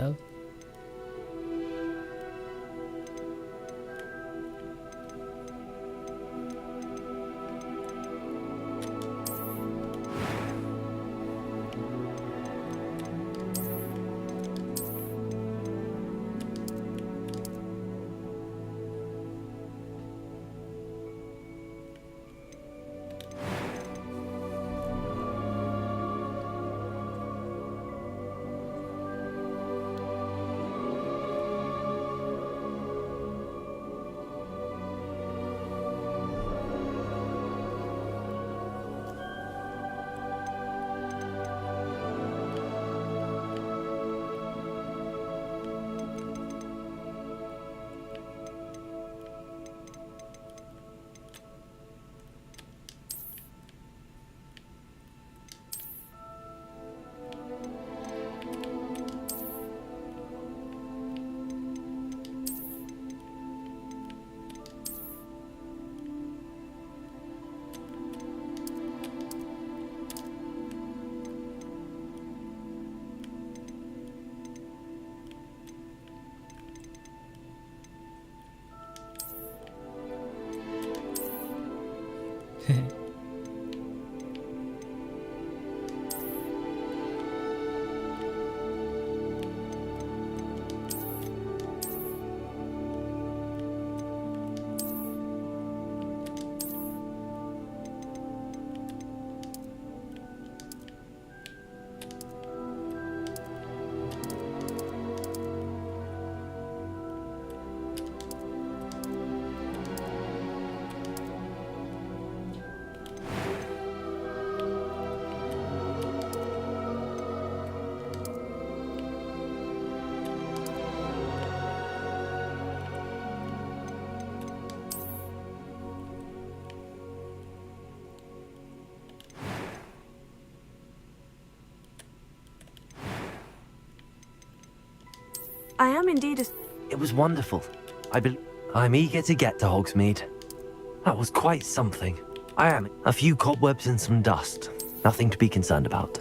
go. I am indeed a... It was wonderful. I'm eager to get to Hogsmeade. That was quite something. I am. A few cobwebs and some dust. Nothing to be concerned about.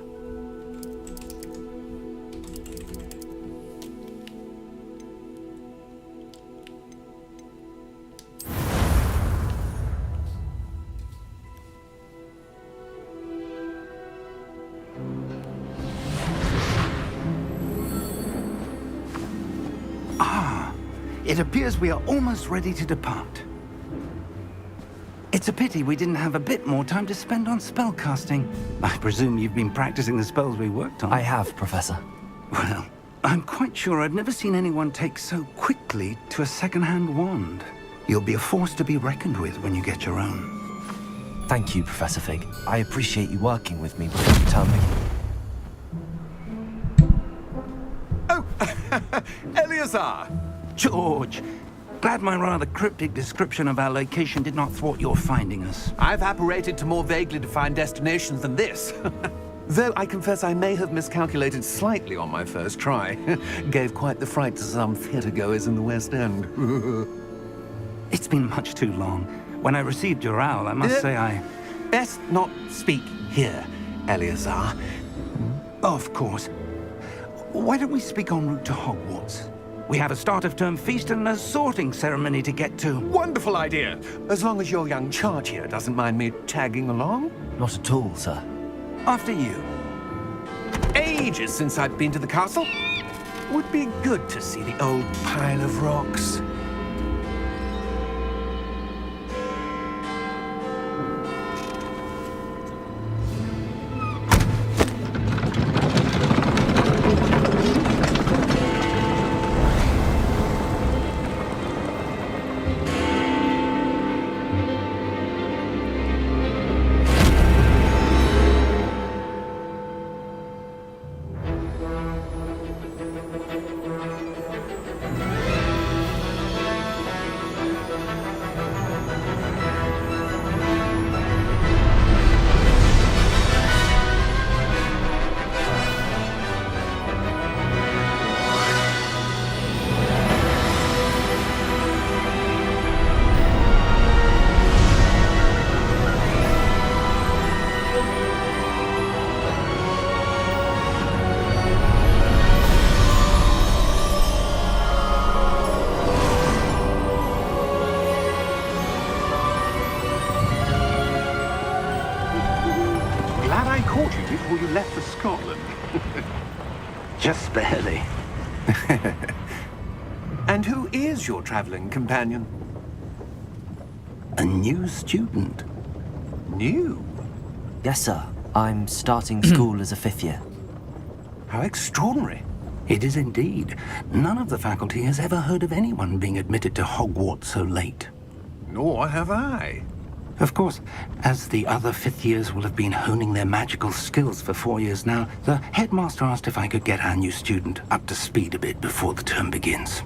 It appears we are almost ready to depart. It's a pity we didn't have a bit more time to spend on spellcasting. I presume you've been practicing the spells we worked on. I have, Professor. Well, I'm quite sure I've never seen anyone take so quickly to a second-hand wand. You'll be a force to be reckoned with when you get your own. Thank you, Professor Fig. I appreciate you working with me before you tell me. Oh, Eleazar! George, glad my rather cryptic description of our location did not thwart your finding us. I've apparated to more vaguely defined destinations than this. Though I confess I may have miscalculated slightly on my first try. Gave quite the fright to some theatre-goers in the West End. It's been much too long. When I received your owl, I must say I... Best not speak here, Eleazar. Of course. Why don't we speak en route to Hogwarts? We have a start-of-term feast and a sorting ceremony to get to. Wonderful idea! As long as your young charge here doesn't mind me tagging along. Not at all, sir. After you. Ages since I've been to the castle. Would be good to see the old pile of rocks. Scotland. Just barely. And who is your traveling companion? A new student. New? Yes, sir. I'm starting school as a 5th year. How extraordinary. It is indeed. None of the faculty has ever heard of anyone being admitted to Hogwarts so late. Nor have I. Of course, as the other 5th years will have been honing their magical skills for 4 years now, the headmaster asked if I could get our new student up to speed a bit before the term begins.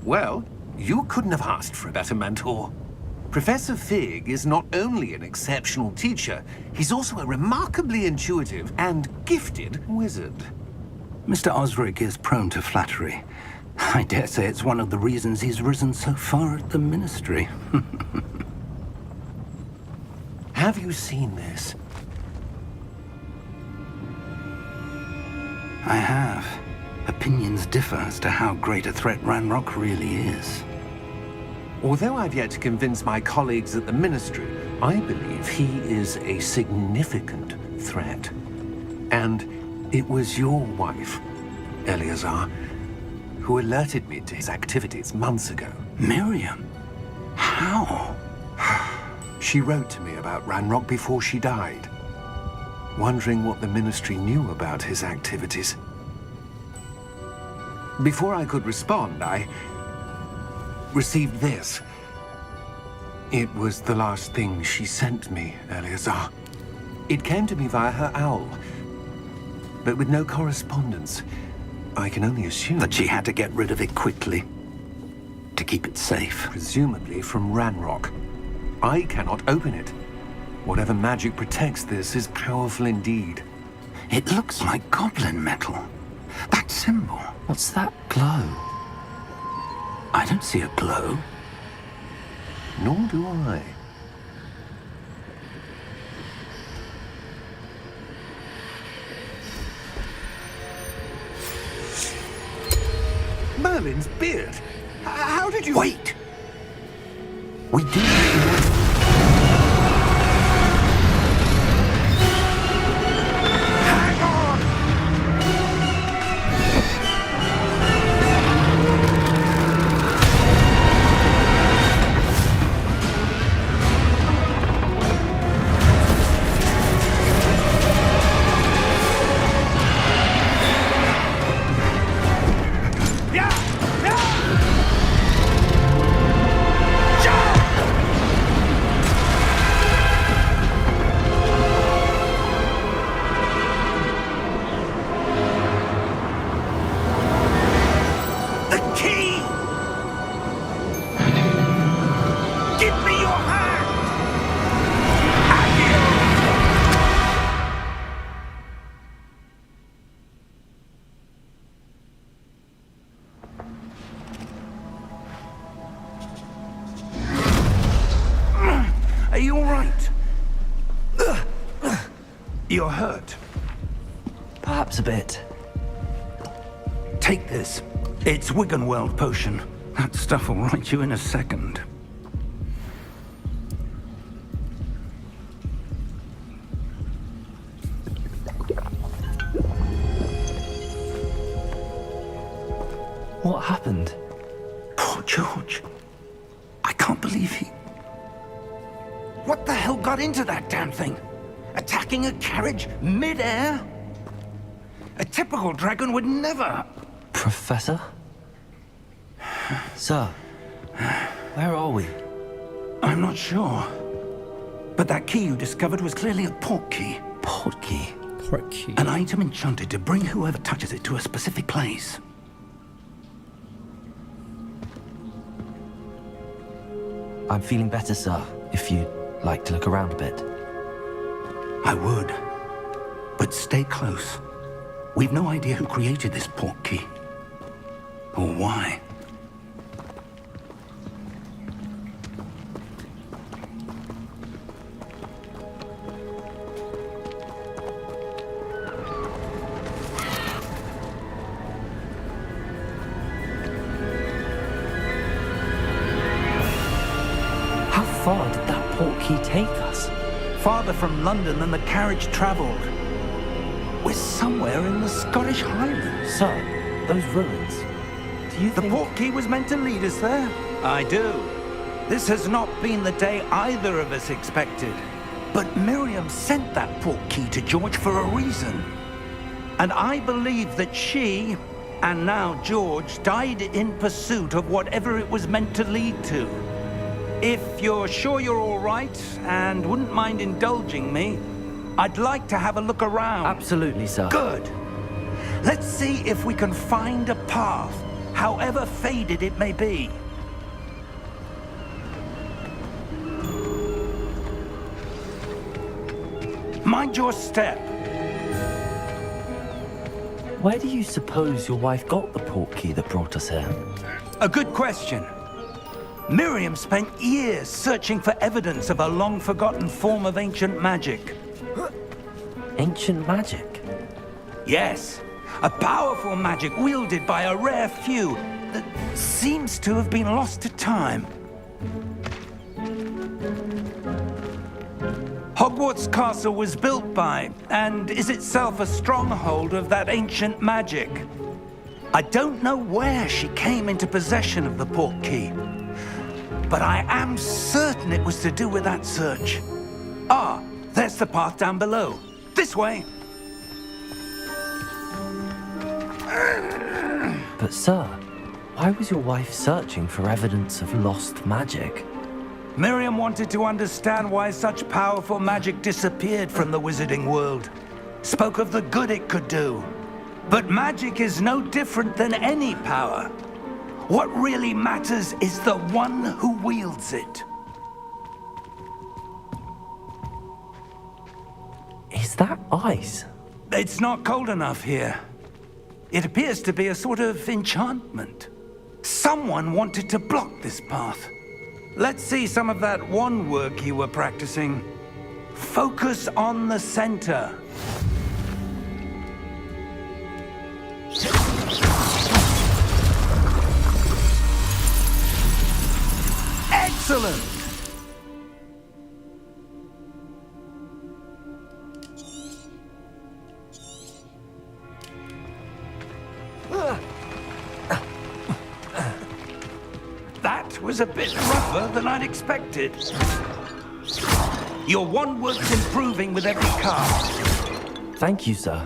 Well, you couldn't have asked for a better mentor. Professor Fig is not only an exceptional teacher, he's also a remarkably intuitive and gifted wizard. Mr. Osric is prone to flattery. I dare say it's one of the reasons he's risen so far at the Ministry. Have you seen this? I have. Opinions differ as to how great a threat Ranrock really is. Although I've yet to convince my colleagues at the Ministry, I believe he is a significant threat. And it was your wife, Eleazar, who alerted me to his activities months ago. Miriam? How? She wrote to me about Ranrock before she died, wondering what the Ministry knew about his activities. Before I could respond, I received this. It was the last thing she sent me, Eleazar. It came to me via her owl, but with no correspondence. I can only assume That she had to get rid of it quickly to keep it safe. presumably from Ranrock. I cannot open it. Whatever magic protects this is powerful indeed. It looks like goblin metal. That symbol. What's that glow? I don't see a glow. Nor do I. Merlin's beard. How did you... Wait! We do... Hang on! The key! Give me your hand! Are you all right? You're hurt. Perhaps a bit. Take this. It's Wiggenweld potion. That stuff will right you in a second. What happened? Poor George. I can't believe he... What the hell got into that damn thing? Attacking a carriage mid-air? A typical dragon would never... Professor? Sir, where are we? I'm not sure. But that key you discovered was clearly a port key. Port key. Portkey. An item enchanted to bring whoever touches it to a specific place. I'm feeling better, sir, if you'd like to look around a bit. I would. But stay close. We've no idea who created this port key. Or why. How far did that port key take us? Farther from London than the carriage traveled. We're somewhere in the Scottish Highlands. Sir, those ruins. Do you The think... portkey was meant to lead us there? I do. This has not been the day either of us expected. But Miriam sent that portkey to George for a reason. And I believe that she, and now George, died in pursuit of whatever it was meant to lead to. If you're sure you're all right, and wouldn't mind indulging me, I'd like to have a look around. Absolutely, sir. Good. Let's see if we can find a path, however faded it may be. Mind your step. Where do you suppose your wife got the portkey that brought us here? A good question. Miriam spent years searching for evidence of a long-forgotten form of ancient magic. Ancient magic? Yes, a powerful magic wielded by a rare few that seems to have been lost to time. Hogwarts Castle was built by, and is itself a stronghold of that ancient magic. I don't know where she came into possession of the portkey, but I am certain it was to do with that search. Ah, there's the path down below. This way. But sir, why was your wife searching for evidence of lost magic? Miriam wanted to understand why such powerful magic disappeared from the wizarding world. Spoke of the good it could do. But magic is no different than any power. What really matters is the one who wields it. Is that ice? It's not cold enough here. It appears to be a sort of enchantment. Someone wanted to block this path. Let's see some of that wand work you were practicing. Focus on the center. Excellent! That was a bit rougher than I'd expected. Your wand work's improving with every cast. Thank you, sir.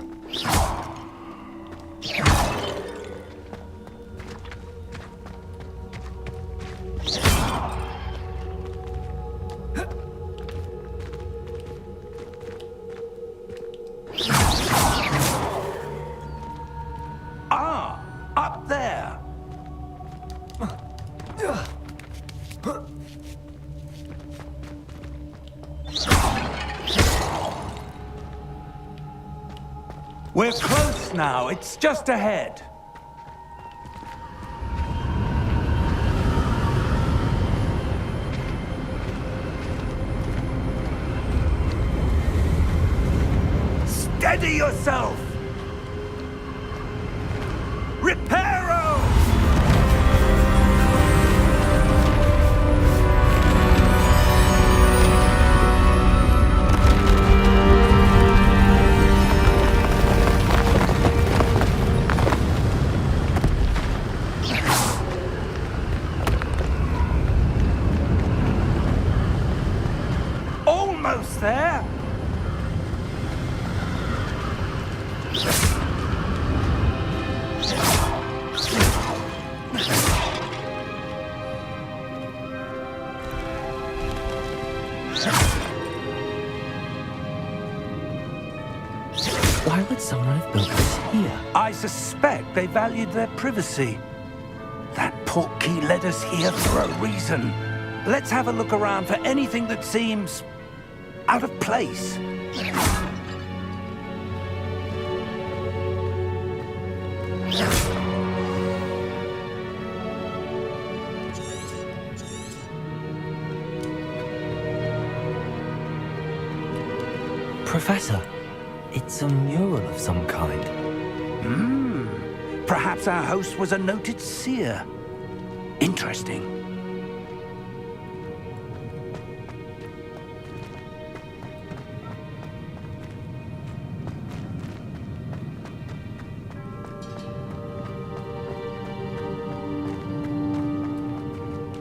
Ah, up there. We're close now. It's just ahead. Steady yourself! Reparo! Almost there! Why would someone have built this here? I suspect they valued their privacy. That portkey led us here for a reason. Let's have a look around for anything that seems out of place. Professor, it's a mural of some kind. Perhaps our host was a noted seer. Interesting.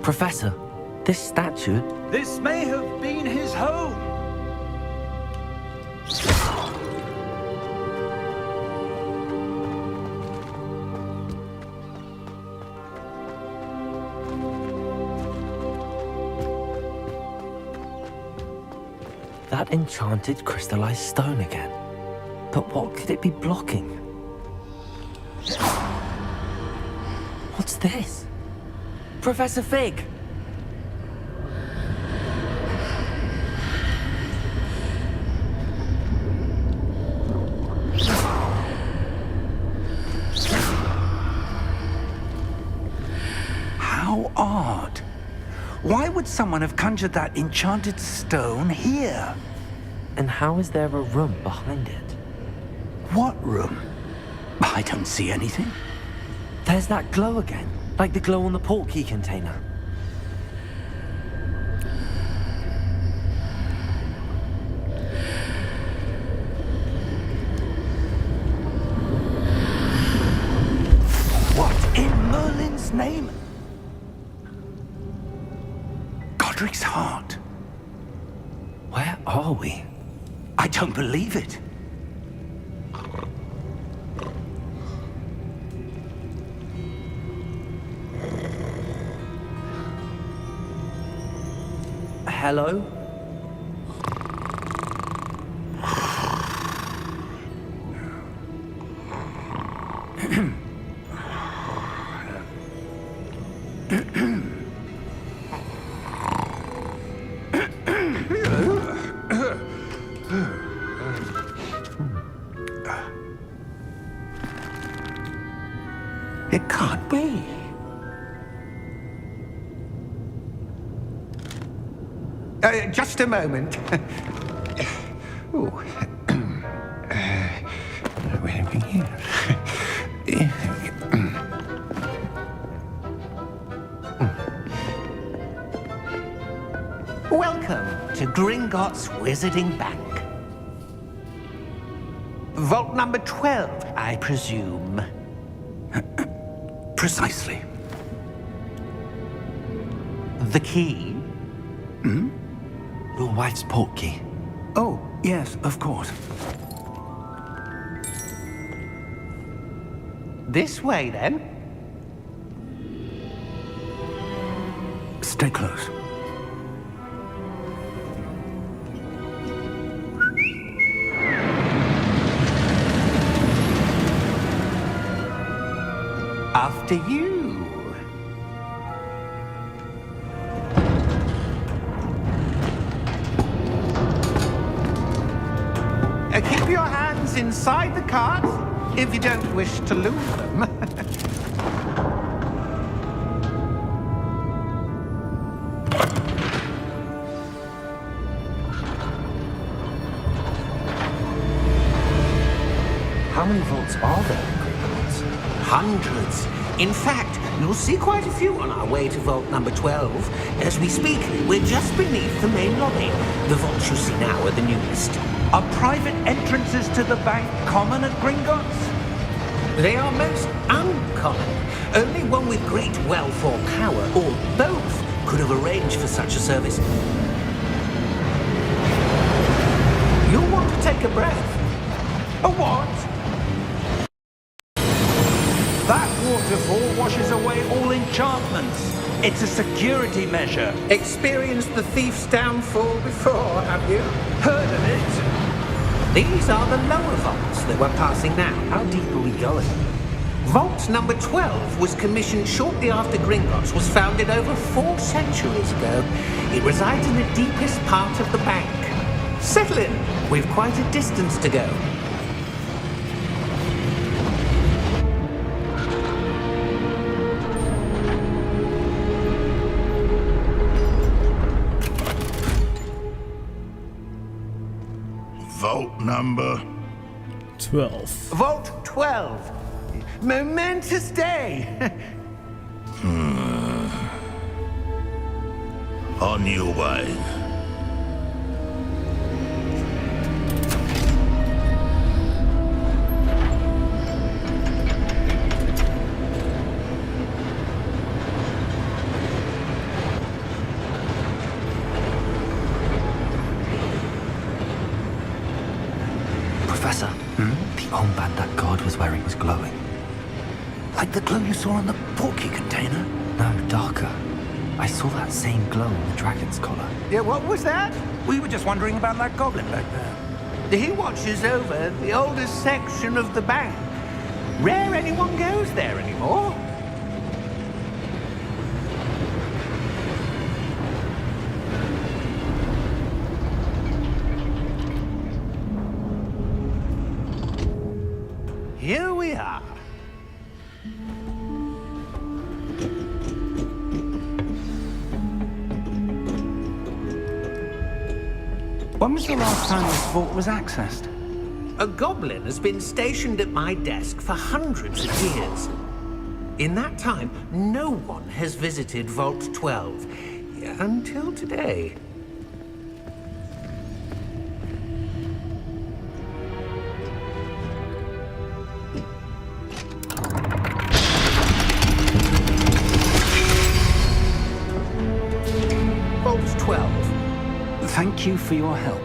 Professor, this statue... This may have been his home. That enchanted crystallized stone again. But what could it be blocking? What's this? Professor Fig! How odd. Why would someone have conjured that enchanted stone here? And how is there a room behind it? What room? I don't see anything. There's that glow again, like the glow on the portkey container. What in Merlin's name? Godric's heart. Where are we? I don't believe it. Hello? It can't be. Just a moment. Ooh. Where are we here? Welcome to Gringotts Wizarding Bank. Vault number 12, I presume. Precisely. The key? Your wife's portkey. Oh, yes, of course. This way, then. Stay close. After you. Keep your hands inside the cart if you don't wish to lose them. How many vaults are there in Gringotts? Hundreds. In fact, you'll see quite a few on our way to vault number 12. As we speak, we're just beneath the main lobby. The vaults you see now are the newest. Are private entrances to the bank common at Gringotts? They are most uncommon. Only one with great wealth or power, or both, could have arranged for such a service. You'll want to take a breath. A what? That waterfall washes away all enchantments. It's a security measure. Experienced the thief's downfall before, have you? Heard of it? These are the lower vaults that we're passing now. How deep are we going? Vault number 12 was commissioned shortly after Gringotts was founded over 4 centuries ago. It resides in the deepest part of the bank. Settle in. We've quite a distance to go. Vault number 12. Vault 12. Momentous day. on your way. swear he was glowing. Like the glow you saw on the portkey container? No, darker. I saw that same glow in the dragon's collar. Yeah, what was that? We were just wondering about that goblin back there. He watches over the oldest section of the bank. Rare anyone goes there anymore. Here we are. When was the last time this vault was accessed? A goblin has been stationed at my desk for hundreds of years. In that time, no one has visited Vault 12 until today. Vault 12. Thank you for your help.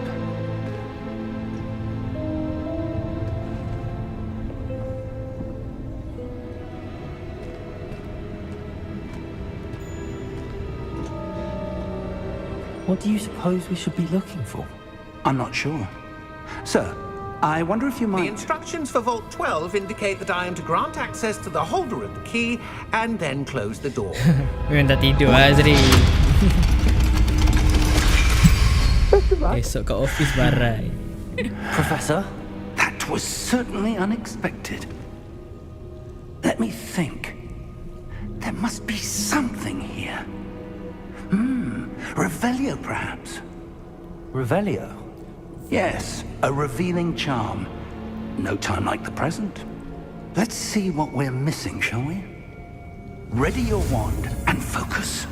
What do you suppose we should be looking for? I'm not sure. Sir, I wonder if you The might... instructions for Vault 12 indicate that I am to grant access to the holder of the key and then close the door. Minta tidur Azri. Esok kat office barai. Professor? That was certainly unexpected. Let me think. There must be something here. Revelio, perhaps? Revelio? Yes, a revealing charm. No time like the present. Let's see what we're missing, shall we? Ready your wand and focus.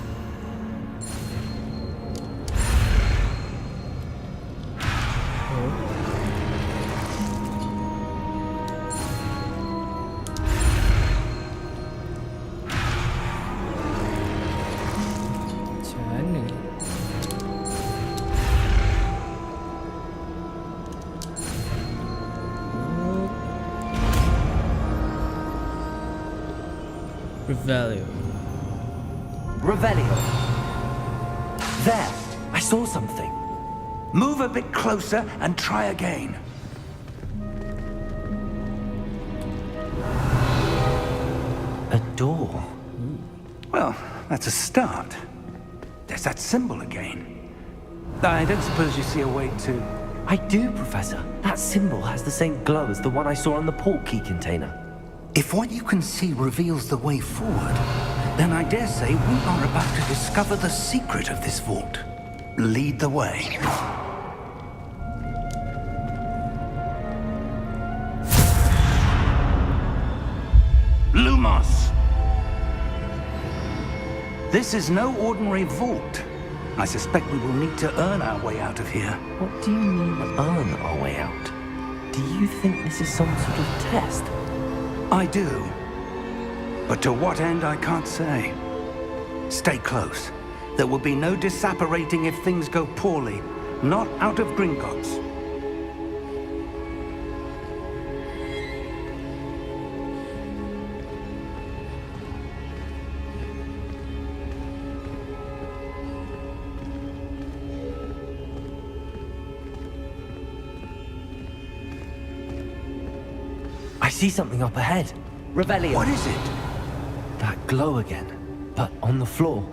Macam mana? Revelio. Revelio. There! I saw something. Move a bit closer and try again. A door. Well, that's a start. There's that symbol again. I don't suppose you see a way to... I do, Professor. That symbol has the same glow as the one I saw on the portkey container. If what you can see reveals the way forward, then I dare say we are about to discover the secret of this vault. Lead the way. Lumos! This is no ordinary vault. I suspect we will need to earn our way out of here. What do you mean, earn our way out? Do you think this is some sort of test? I do. But to what end, I can't say. Stay close. There will be no disapparating if things go poorly. Not out of Gringotts. I see something up ahead. Revelio. What is it? That glow again, but on the floor.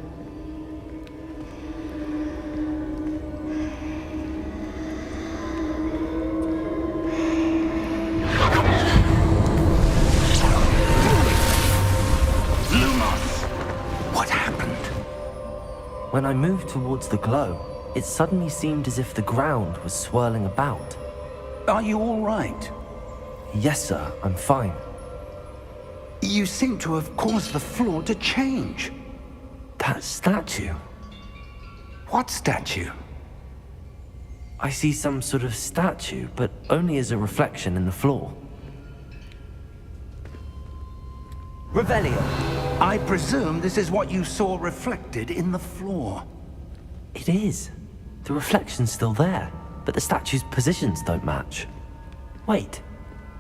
Lumos! What happened? When I moved towards the glow, it suddenly seemed as if the ground was swirling about. Are you all right? Yes, sir, I'm fine. You seem to have caused the floor to change. That statue. What statue? I see some sort of statue, but only as a reflection in the floor. Revelio. I presume this is what you saw reflected in the floor. It is. The reflection's still there, but the statue's positions don't match. Wait,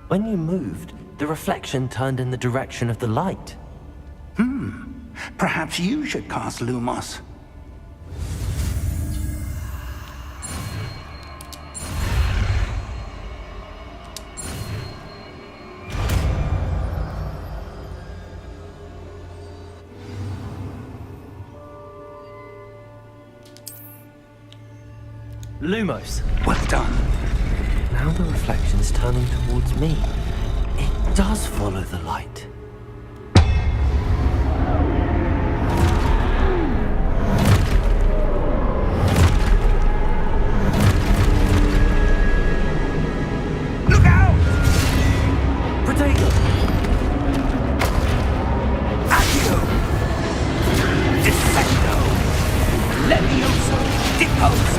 when you moved, The reflection turned in the direction of the light. Perhaps you should cast Lumos. Lumos. Well done. Now the reflection's turning towards me. It does follow the light. Look out! Protego! Accio! Defendo! Levioso! Deposo!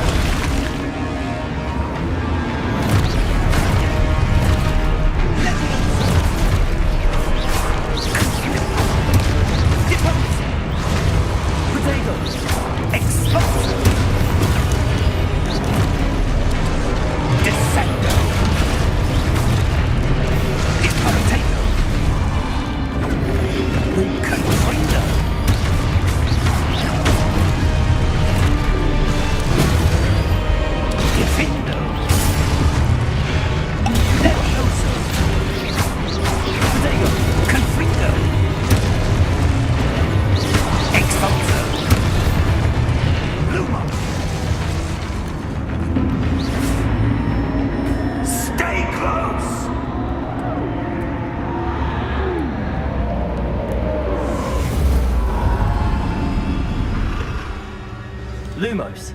Lumos.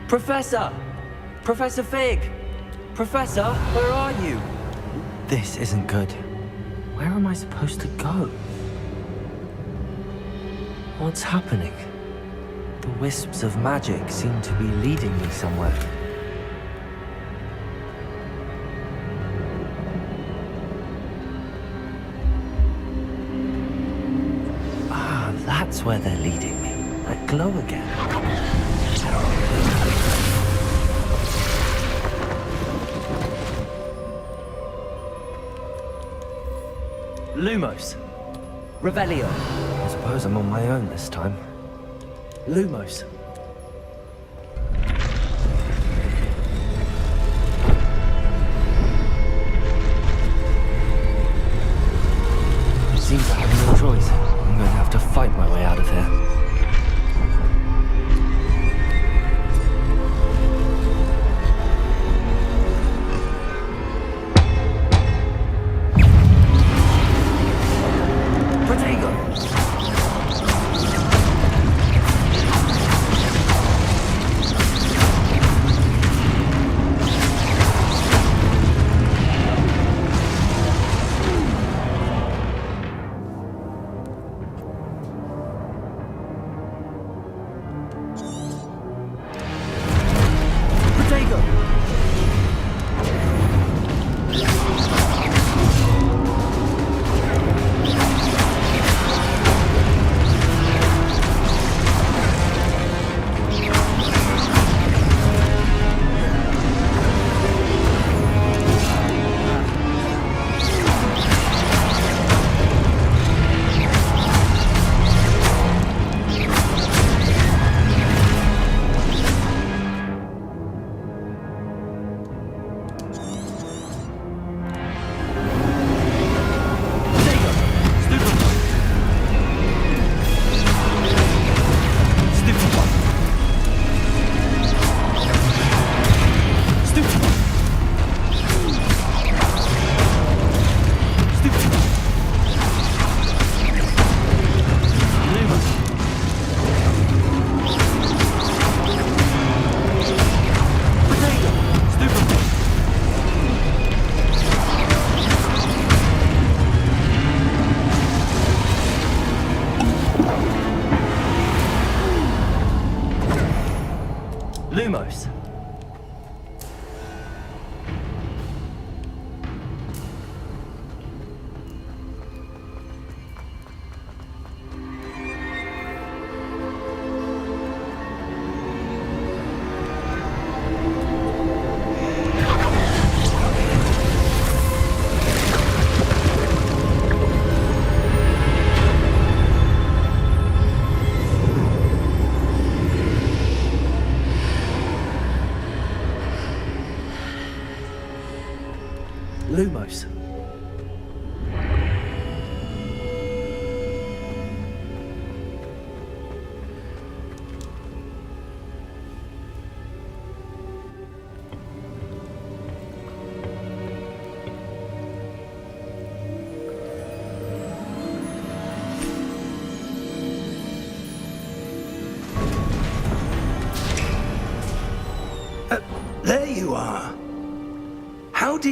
Professor! Professor Fig! Professor, where are you? This isn't good. Where am I supposed to go? What's happening? The wisps of magic seem to be leading me somewhere. Ah, that's where they're leading me. That glow again. Lumos. Revelio. I suppose I'm on my own this time. Lumos. Seems I have no choice. I'm going to have to fight my way out of here.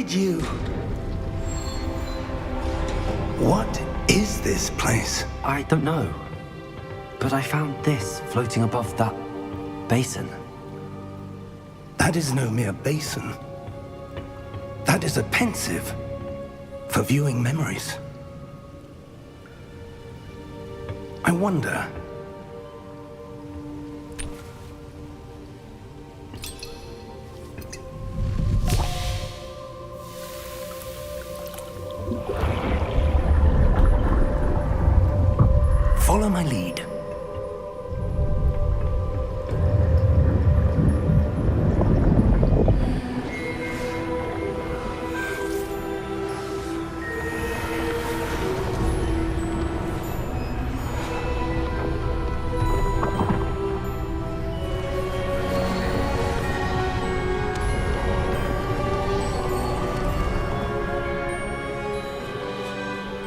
did you? What is this place? I don't know. But I found this floating above that basin. That is no mere basin. That is a pensive for viewing memories. I wonder. Follow my lead.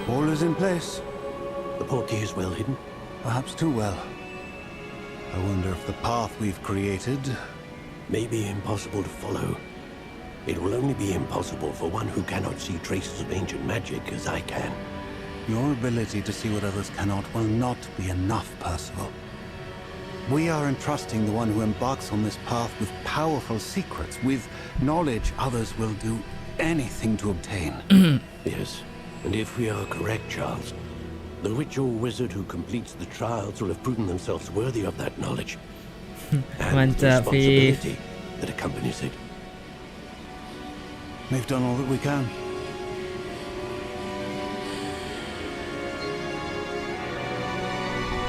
All is in place. The portkey is well hidden. Perhaps too well. I wonder if the path we've created... May be impossible to follow. It will only be impossible for one who cannot see traces of ancient magic as I can. Your ability to see what others cannot will not be enough, Percival. We are entrusting the one who embarks on this path with powerful secrets, with knowledge others will do anything to obtain. Yes, and if we are correct, Charles, the witch or wizard who completes the trials will have proven themselves worthy of that knowledge. And the Mantap, Viv. responsibility that accompanies it. We've done all that we can.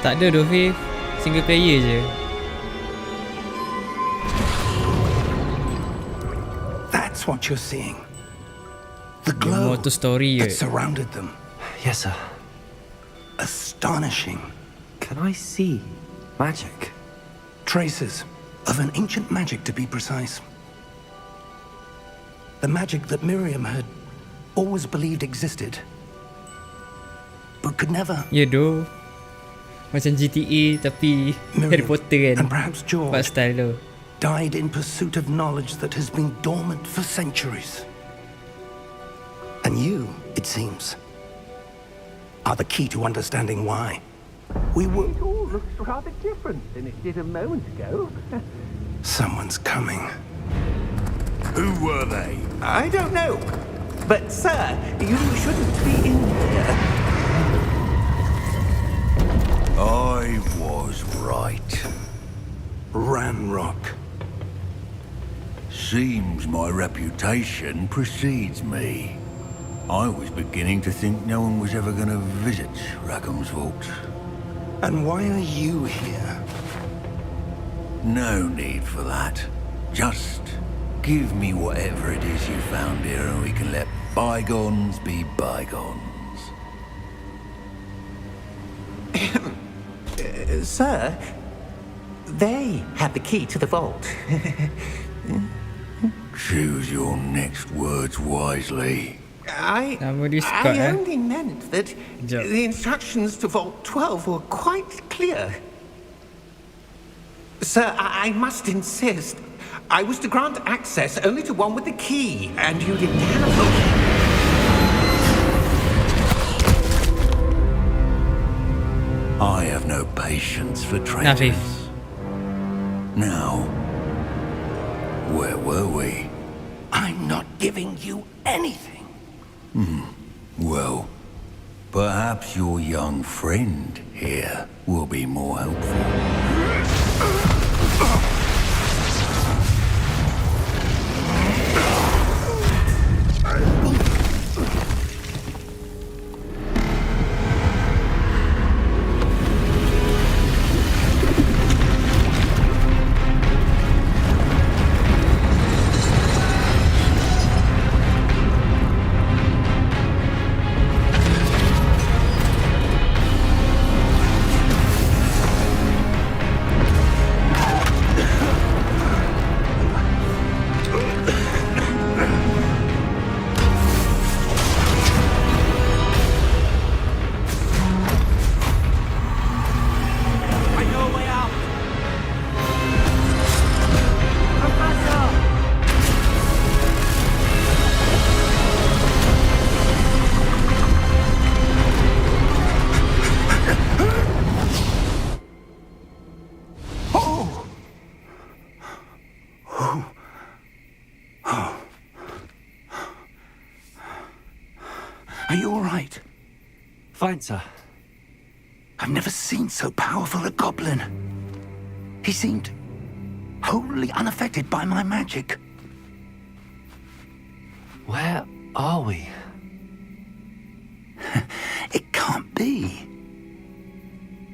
Tak ada tu, Viv. Single player je. That's what you're seeing. The Dia glow more to story that je. surrounded them. Yes, sir. Astonishing. Can I see magic? Traces of an ancient magic, to be precise. The magic that Miriam had always believed existed, but could never. Ya doh. Macam GTA tapi Harry Potter kan. And perhaps Buat George style tu. died in pursuit of knowledge that has been dormant for centuries. And you, it seems, are the key to understanding why. We were... It all looks rather different than it did a moment ago. Someone's coming. Who were they? I don't know. But, sir, you shouldn't be in here. I was right. Ranrock. Seems my reputation precedes me. I was beginning to think no one was ever going to visit Rackham's vault. And why are you here? No need for that. Just give me whatever it is you found here and we can let bygones be bygones. Sir, they had the key to the vault. Choose your next words wisely. Nama dia Scott, I only meant that Sekejap. the instructions to Vault 12 were quite clear. Sir, I must insist. I was to grant access only to one with the key, and you didn't have them. I have no patience for Nah, Viv. traitors. Now, where were we? I'm not giving you anything. Well, perhaps your young friend here will be more helpful. Fine, sir. I've never seen so powerful a goblin. He seemed wholly unaffected by my magic. Where are we? It can't be.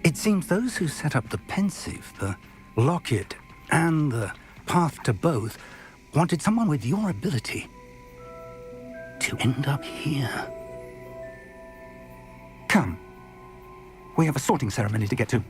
It seems those who set up the pensive, the locket, and the path to both wanted someone with your ability to end up here. Come. We have a sorting ceremony to get to.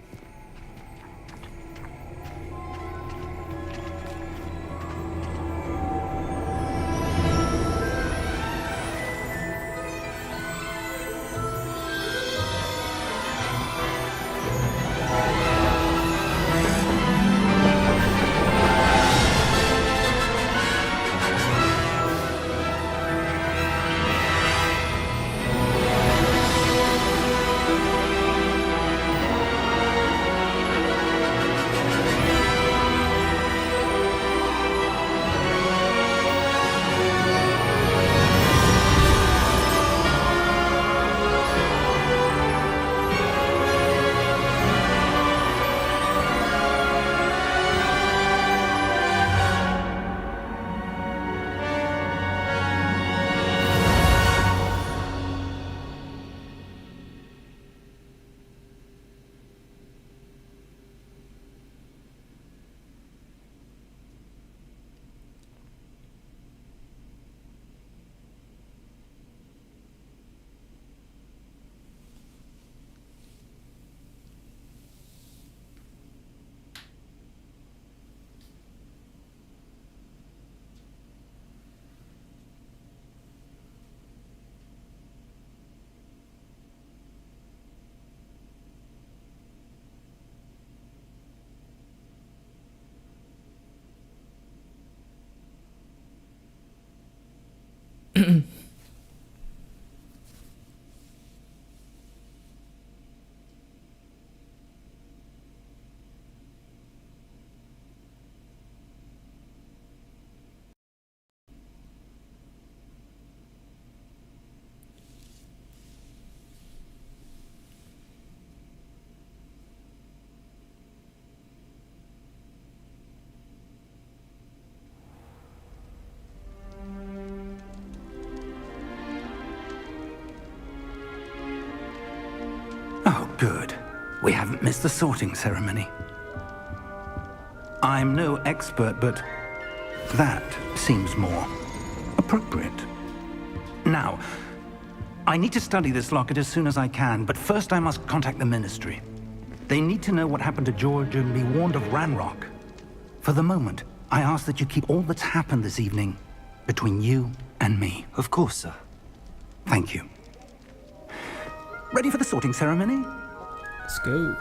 Oh, good. We haven't missed the sorting ceremony. I'm no expert, but that seems more appropriate. Now, I need to study this locket as soon as I can, but first I must contact the Ministry. They need to know what happened to George and be warned of Ranrock. For the moment, I ask that you keep all that's happened this evening between you and me. Of course, sir. Thank you. Ready for the sorting ceremony? Let's go.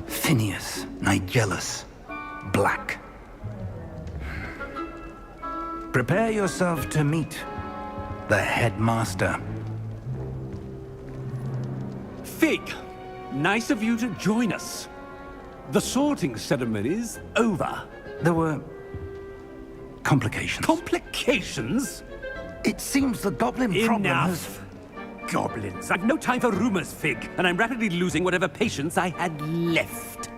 Phineas, Nigellus, Black. Prepare yourself to meet the headmaster. Fig, nice of you to join us. The sorting ceremony's over. There were complications. Complications? It seems the goblin problem has... Enough. Goblins. I've no time for rumors, Fig, and I'm rapidly losing whatever patience I had left.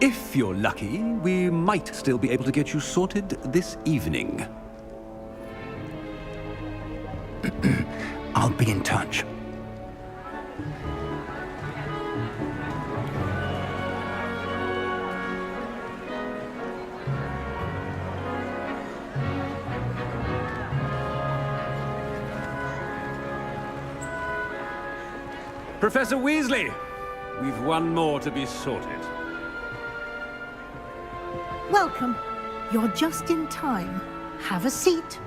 If you're lucky, we might still be able to get you sorted this evening. I'll be in touch. Professor Weasley, we've one more to be sorted. Welcome. You're just in time. Have a seat.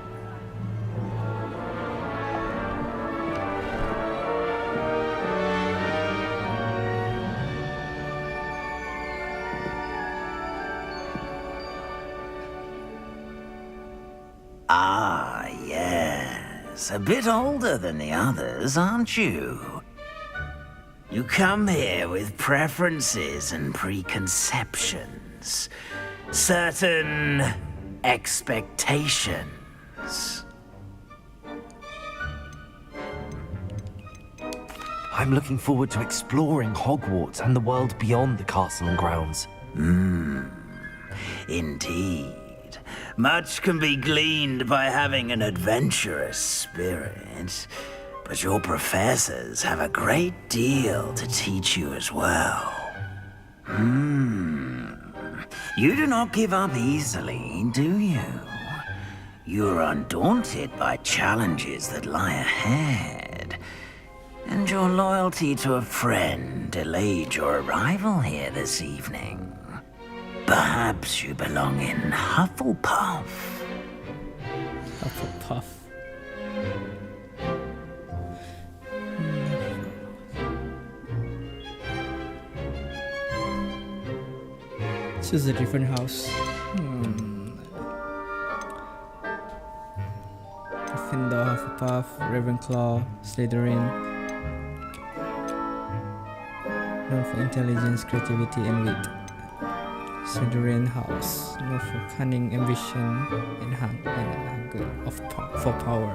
Ah, Yes, a bit older than the others, aren't you? You come here with preferences and preconceptions. Certain expectations. I'm looking forward to exploring Hogwarts and the world beyond the castle and grounds. Indeed. Much can be gleaned by having an adventurous spirit, but your professors have a great deal to teach you as well. You do not give up easily, do you? You are undaunted by challenges that lie ahead, and your loyalty to a friend delayed your arrival here this evening. Perhaps you belong in Hufflepuff. Hufflepuff. Choose a different house. Gryffindor, Hufflepuff, Ravenclaw, Slytherin. Known for intelligence, creativity, and wit. Slytherin house, known for cunning, ambition, and hunger for power.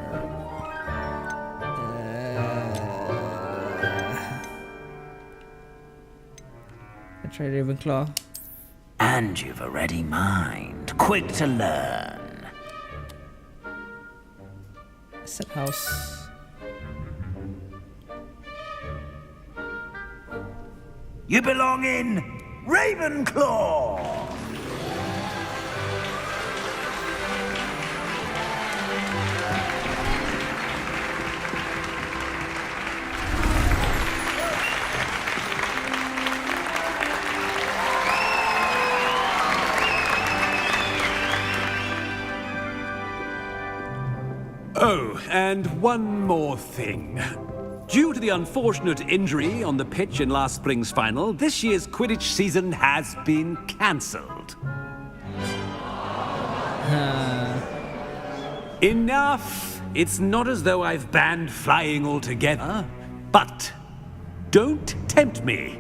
I try Ravenclaw. And you've a ready mind, quick to learn. Set house. You belong in Ravenclaw! Oh, and one more thing. Due to the unfortunate injury on the pitch in last spring's final, this year's Quidditch season has been cancelled. Enough! It's not as though I've banned flying altogether, but don't tempt me.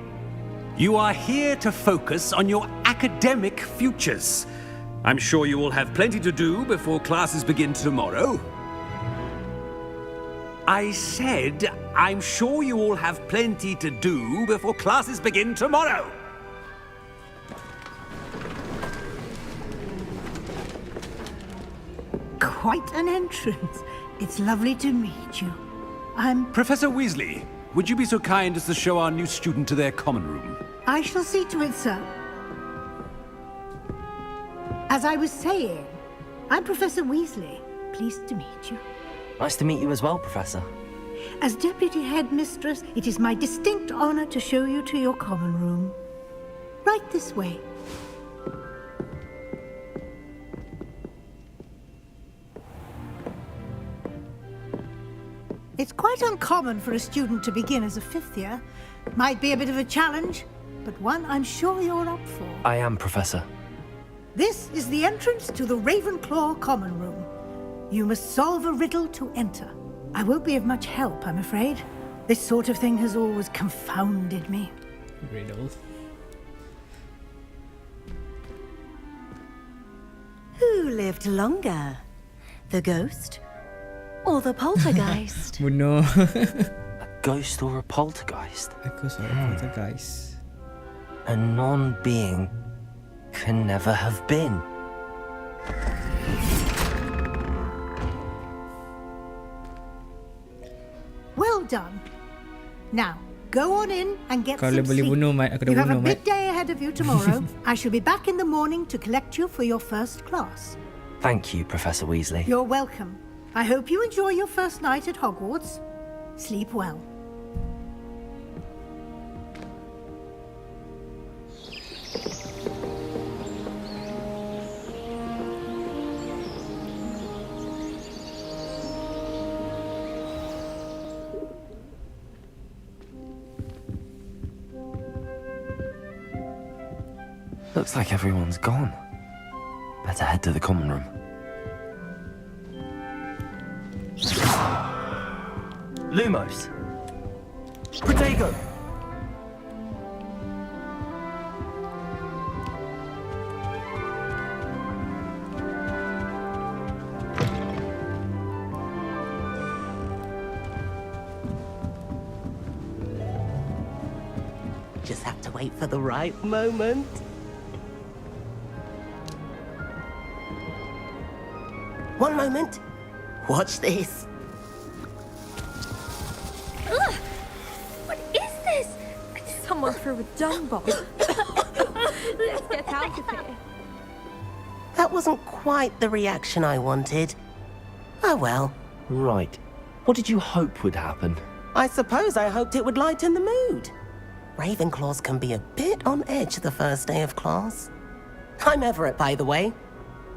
You are here to focus on your academic futures. I'm sure you will have plenty to do before classes begin tomorrow. I said, I'm sure you all have plenty to do before classes begin tomorrow. Quite an entrance. It's lovely to meet you. Professor Weasley, would you be so kind as to show our new student to their common room? I shall see to it, sir. As I was saying, I'm Professor Weasley. Pleased to meet you. Nice to meet you as well, Professor. As Deputy Headmistress, it is my distinct honor to show you to your common room. Right this way. It's quite uncommon for a student to begin as a fifth year. Might be a bit of a challenge, but one I'm sure you're up for. I am, Professor. This is the entrance to the Ravenclaw common room. You must solve a riddle to enter. I won't be of much help, I'm afraid. This sort of thing has always confounded me. Riddle. Who lived longer? The ghost or the poltergeist? Bunuh. A ghost or a poltergeist? A ghost or a poltergeist. A non-being can never have been. Well done. Now, go on in and get Kalau some boleh sleep. bunuh, Mat, aku dah You have a bunuh, big Mat. day ahead of you tomorrow. I shall be back in the morning to collect you for your first class. Thank you, Professor Weasley. You're welcome. I hope you enjoy your first night at Hogwarts. Sleep well. Looks like everyone's gone. Better head to the common room. Lumos. Protego. Just have to wait for the right moment. One moment. Watch this. Ugh! What is this? Someone threw a dung bomb. Let's get out of here. That wasn't quite the reaction I wanted. Oh well. Right. What did you hope would happen? I suppose I hoped it would lighten the mood. Ravenclaws can be a bit on edge the first day of class. I'm Everett, by the way.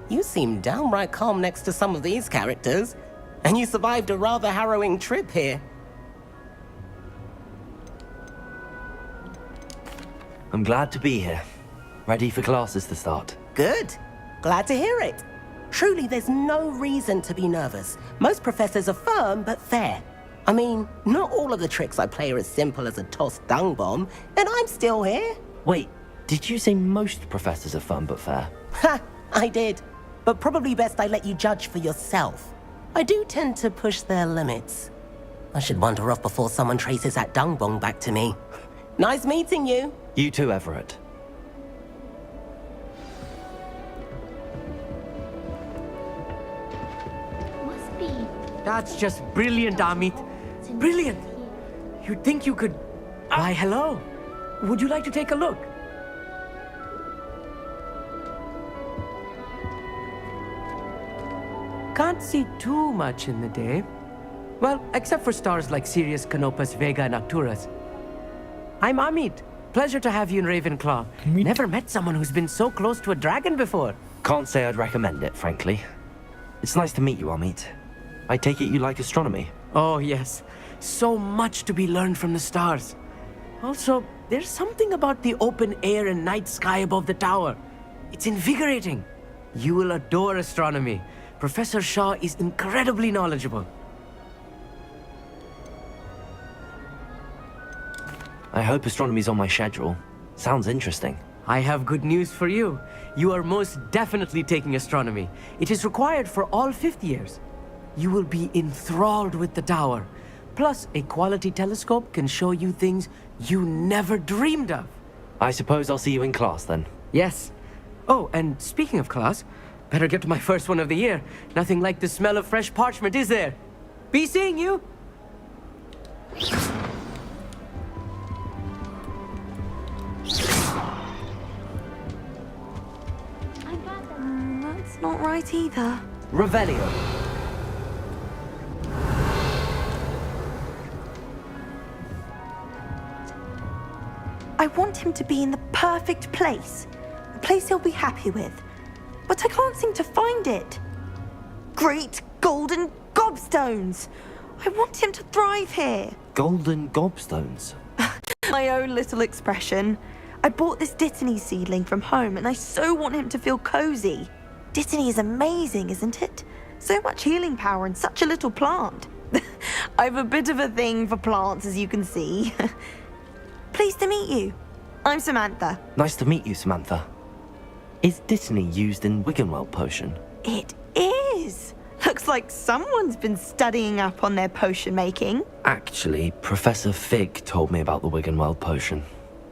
You seem downright calm next to some of these characters, and you survived a rather harrowing trip here. I'm glad to be here. Ready for classes to start. Good. Glad to hear it. Truly, there's no reason to be nervous. Most professors are firm but fair. I mean, not all of the tricks I play are as simple as a tossed dung bomb, and I'm still here. Wait, did you say most professors are fun but fair? Ha! I did. But probably best I let you judge for yourself. I do tend to push their limits. I should wander off before someone traces that dung bomb back to me. Nice meeting you. You too, Everett. Must be. That's just brilliant, Amit. Brilliant. You'd think you could... Why, hello. Would you like to take a look? Can't see too much in the day. Well, except for stars like Sirius, Canopus, Vega, and Arcturus. I'm Amit. Pleasure to have you in Ravenclaw. Never met someone who's been so close to a dragon before. Can't say I'd recommend it, frankly. It's nice to meet you, Amit. I take it you like astronomy? Oh, yes. So much to be learned from the stars. Also, there's something about the open air and night sky above the tower. It's invigorating. You will adore astronomy. Professor Shaw is incredibly knowledgeable. I hope astronomy's on my schedule. Sounds interesting. I have good news for you. You are most definitely taking astronomy. It is required for all fifth years. You will be enthralled with the tower. Plus, a quality telescope can show you things you never dreamed of. I suppose I'll see you in class then. Yes. Oh, and speaking of class, better get to my first one of the year. Nothing like the smell of fresh parchment, is there? Be seeing you! That's not right either. Revelio. I want him to be in the perfect place. A place he'll be happy with. But I can't seem to find it. Great golden gobstones! I want him to thrive here. Golden gobstones? My own little expression. I bought this Dittany seedling from home and I so want him to feel cozy. Dittany is amazing, isn't it? So much healing power in such a little plant. I've a bit of a thing for plants, as you can see. Pleased to meet you. I'm Samantha. Nice to meet you, Samantha. Is Dittany used in Wiggenweld potion? It is. Looks like someone's been studying up on their potion making. Actually, Professor Fig told me about the Wiggenweld potion.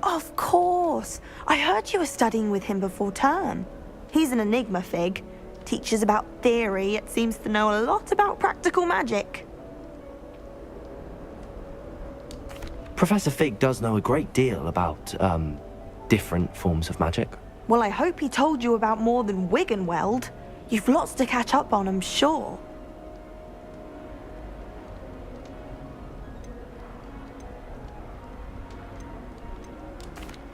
Of course. I heard you were studying with him before term. He's an enigma, Fig. Teaches about theory, yet seems to know a lot about practical magic. Professor Fig does know a great deal about, different forms of magic. Well, I hope he told you about more than Wiggenweld. You've lots to catch up on, I'm sure.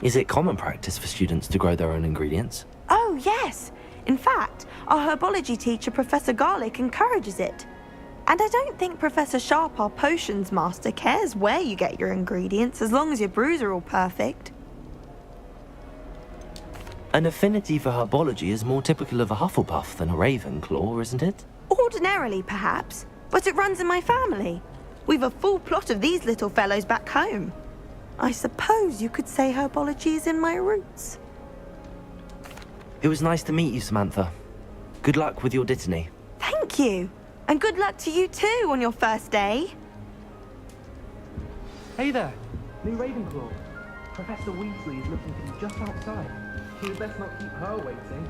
Is it common practice for students to grow their own ingredients? Oh, yes. In fact, our herbology teacher, Professor Garlick, encourages it. And I don't think Professor Sharp, our potions master, cares where you get your ingredients, as long as your brews are all perfect. An affinity for herbology is more typical of a Hufflepuff than a Ravenclaw, isn't it? Ordinarily, perhaps, but it runs in my family. We've a full plot of these little fellows back home. I suppose you could say herbology is in my roots. It was nice to meet you, Samantha. Good luck with your dittany. Thank you. And good luck to you too on your first day. Hey there, new Ravenclaw. Professor Weasley is looking for you just outside. You'd best not keep her waiting.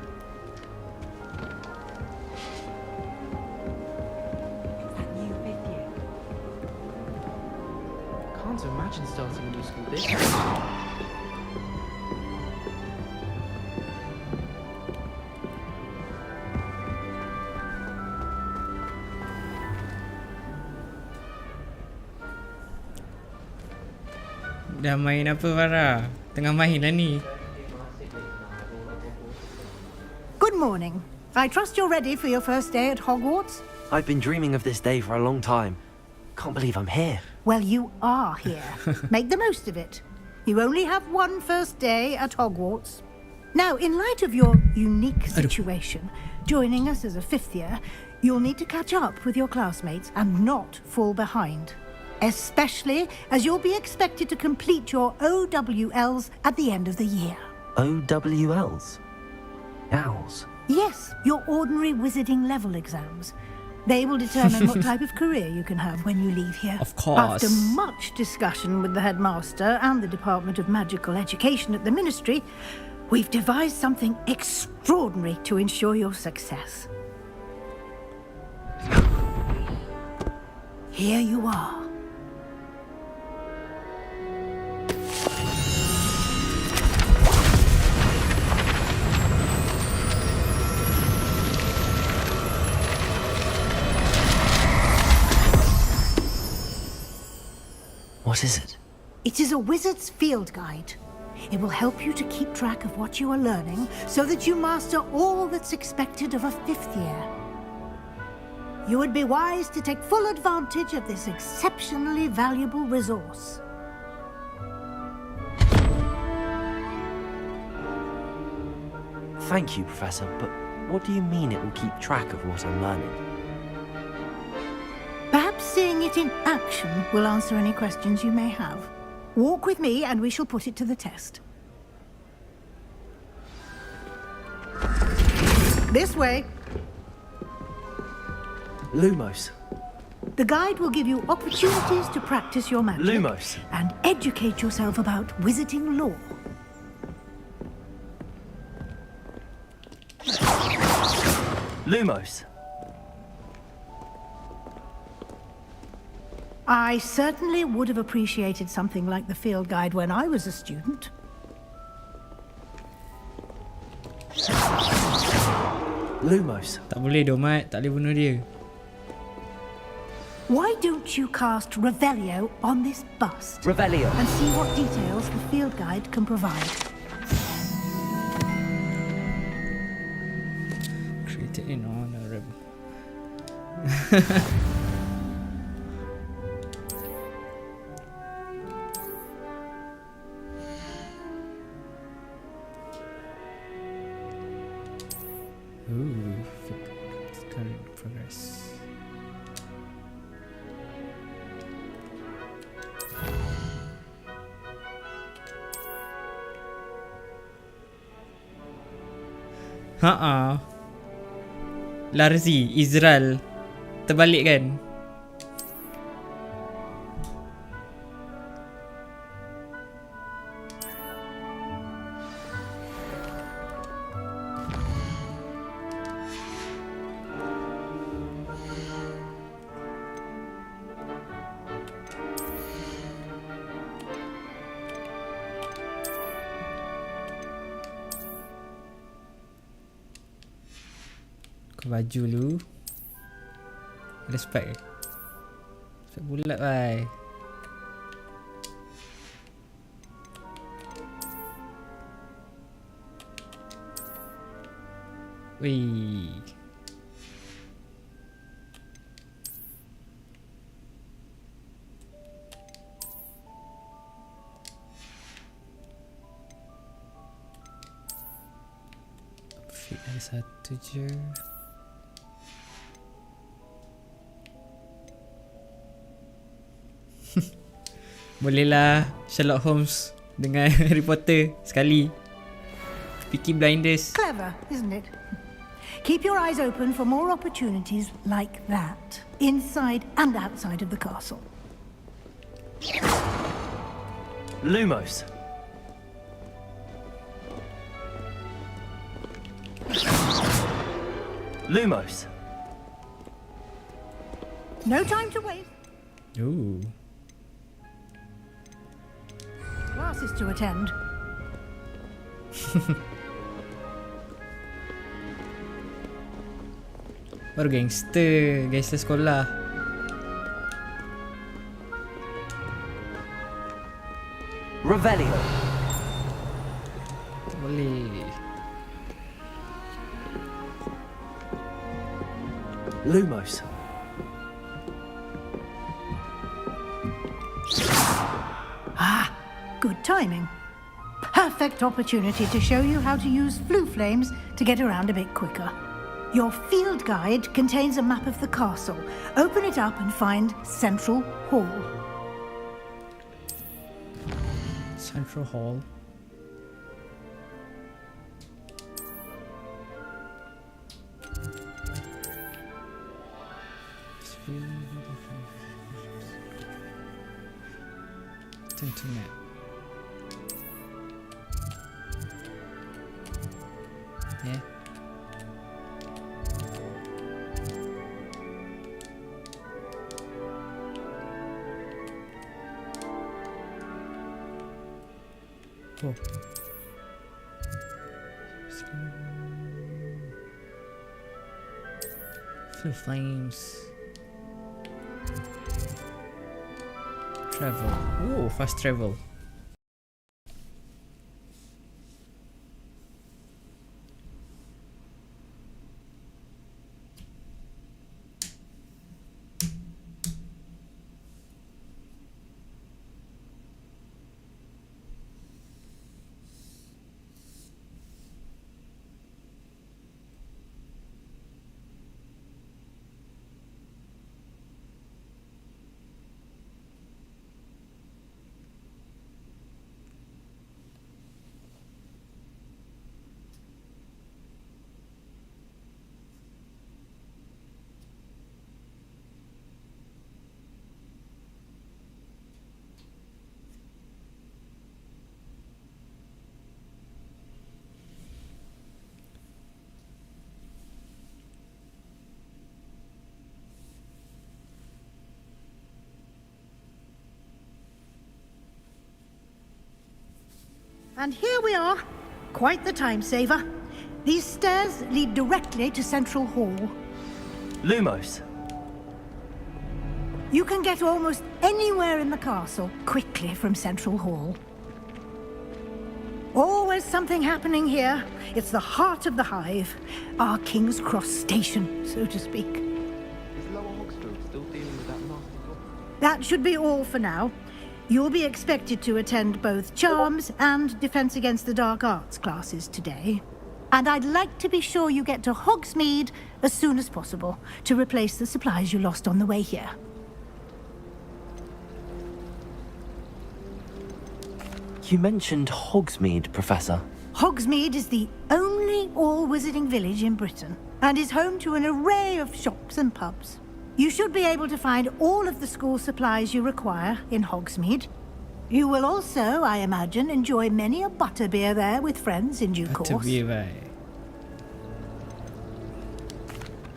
Is that you, 5th year? Can't imagine starting a new school this year. Dah main apa, Farah? Tengah main lah ni. Good morning. I trust you're ready for your first day at Hogwarts? I've been dreaming of this day for a long time. Can't believe I'm here. Well, you are here. Make the most of it. You only have one first day at Hogwarts. Now, in light of your unique situation, joining us as a 5th year, you'll need to catch up with your classmates and not fall behind. Especially as you'll be expected to complete your OWLs at the end of the year. OWLs? Owls? Yes, your ordinary wizarding level exams. They will determine what type of career you can have when you leave here. Of course. After much discussion with the headmaster and the Department of Magical Education at the Ministry, we've devised something extraordinary to ensure your success. Here you are. What is it? It is a wizard's field guide. It will help you to keep track of what you are learning so that you master all that's expected of a 5th year. You would be wise to take full advantage of this exceptionally valuable resource. Thank you, Professor, but what do you mean it will keep track of what I'm learning? Perhaps seeing it in action will answer any questions you may have. Walk with me and we shall put it to the test. This way. Lumos. The guide will give you opportunities to practice your magic. Lumos. And educate yourself about wizarding lore. Lumos. I certainly would have appreciated something like the field guide when I was a student. Lumos. Tak boleh Domat, tak boleh bunuh dia. Why don't you cast Revelio on this bust? Revelio. And see what details the field guide can provide. Created in honor of... Ooh, current progress. Larzi, Israel. Terbalik kan? Baju lu ada spek ke? Spek bulat bhai. Wih. Fit ada satu je. Bolehlah Sherlock Holmes dengan Harry Potter sekali. Peaky Blinders. Clever, isn't it? Keep your eyes open for more opportunities like that, inside and outside of the castle. Lumos. Lumos. No time to waste. Ooh. Classes to attend. Baru gangster sekolah. Revelio. Boleh. Lumos. Good timing. Perfect opportunity to show you how to use flue flames to get around a bit quicker. Your field guide contains a map of the castle. Open it up and find Central Hall. Central Hall. Turn to map. Yeah. Oh. Full flames. Travel. Oh, fast travel. And here we are. Quite the time saver. These stairs lead directly to Central Hall. Lumos. You can get almost anywhere in the castle quickly from Central Hall. Always something happening here. It's the heart of the hive. Our King's Cross station, so to speak. Is Lower Hogsfield still dealing with that nasty goblin? That should be all for now. You'll be expected to attend both Charms and Defense Against the Dark Arts classes today. And I'd like to be sure you get to Hogsmeade as soon as possible to replace the supplies you lost on the way here. You mentioned Hogsmeade, Professor. Hogsmeade is the only all-wizarding village in Britain and is home to an array of shops and pubs. You should be able to find all of the school supplies you require in Hogsmeade. You will also, I imagine, enjoy many a butterbeer there with friends in due course. Butterbeer.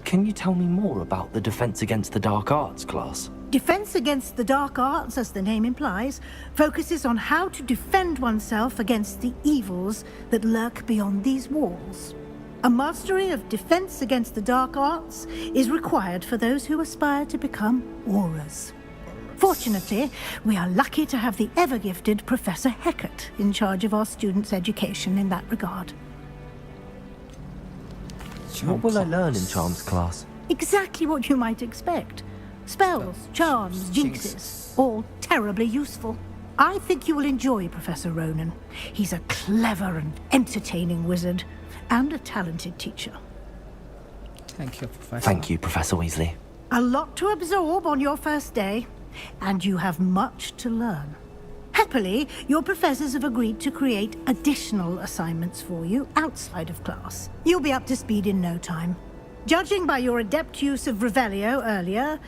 Can you tell me more about the Defense Against the Dark Arts class? Defense Against the Dark Arts, as the name implies, focuses on how to defend oneself against the evils that lurk beyond these walls. A mastery of Defense Against the Dark Arts is required for those who aspire to become Aurors. Fortunately, we are lucky to have the ever-gifted Professor Heckert in charge of our students' education in that regard. What will I learn in Charms class? Exactly what you might expect. Spells, charms, jinxes, all terribly useful. I think you will enjoy Professor Ronan. He's a clever and entertaining wizard, and a talented teacher. Thank you, Professor. Thank you, Professor Weasley. A lot to absorb on your first day. and you have much to learn. Happily, your professors have agreed to create additional assignments for you outside of class. You'll be up to speed in no time. Judging by your adept use of Revelio earlier,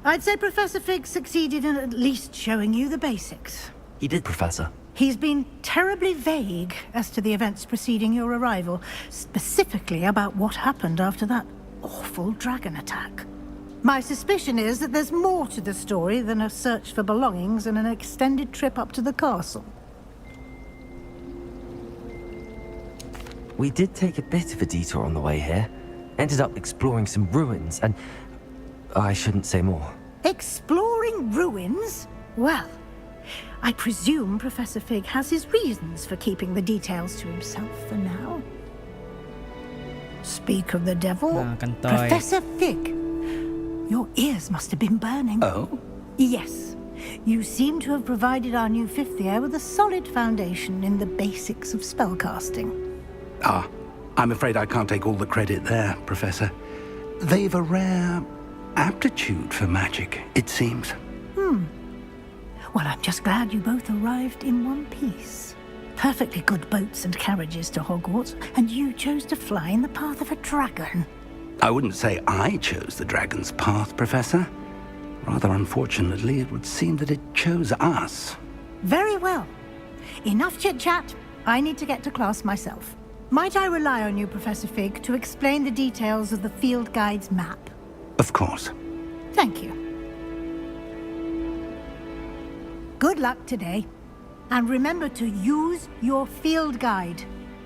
I'd say Professor Fig succeeded in at least showing you the basics. He did, Professor. He's been terribly vague as to the events preceding your arrival, specifically about what happened after that awful dragon attack. My suspicion is that there's more to the story than a search for belongings and an extended trip up to the castle. We did take a bit of a detour on the way here. Ended up exploring some ruins and... I shouldn't say more. Exploring ruins? Well, I presume Professor Fig has his reasons for keeping the details to himself for now. Speak of the devil, Professor Fig. Your ears must have been burning. Oh? Yes. You seem to have provided our new fifth year with a solid foundation in the basics of spellcasting. Ah, I'm afraid I can't take all the credit there, Professor. They've a rare aptitude for magic, it seems. Well, I'm just glad you both arrived in one piece. Perfectly good boats and carriages to Hogwarts, and you chose to fly in the path of a dragon. I wouldn't say I chose the dragon's path, Professor. Rather unfortunately, it would seem that it chose us. Very well. Enough chit-chat. I need to get to class myself. Might I rely on you, Professor Fig, to explain the details of the field guide's map? Of course. Thank you. Good luck today. And remember to use your field guide.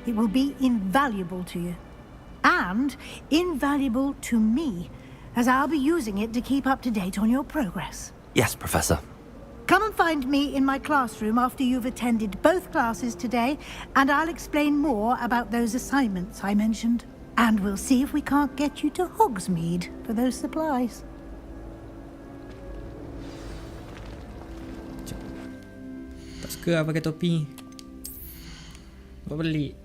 It will be invaluable to you. And invaluable to me, as I'll be using it to keep up to date on your progress. Yes, Professor. Come and find me in my classroom after you've attended both classes today, and I'll explain more about those assignments I mentioned. And we'll see if we can't get you to Hogsmeade for those supplies. Tak suka lah pakai topi. Buat balik.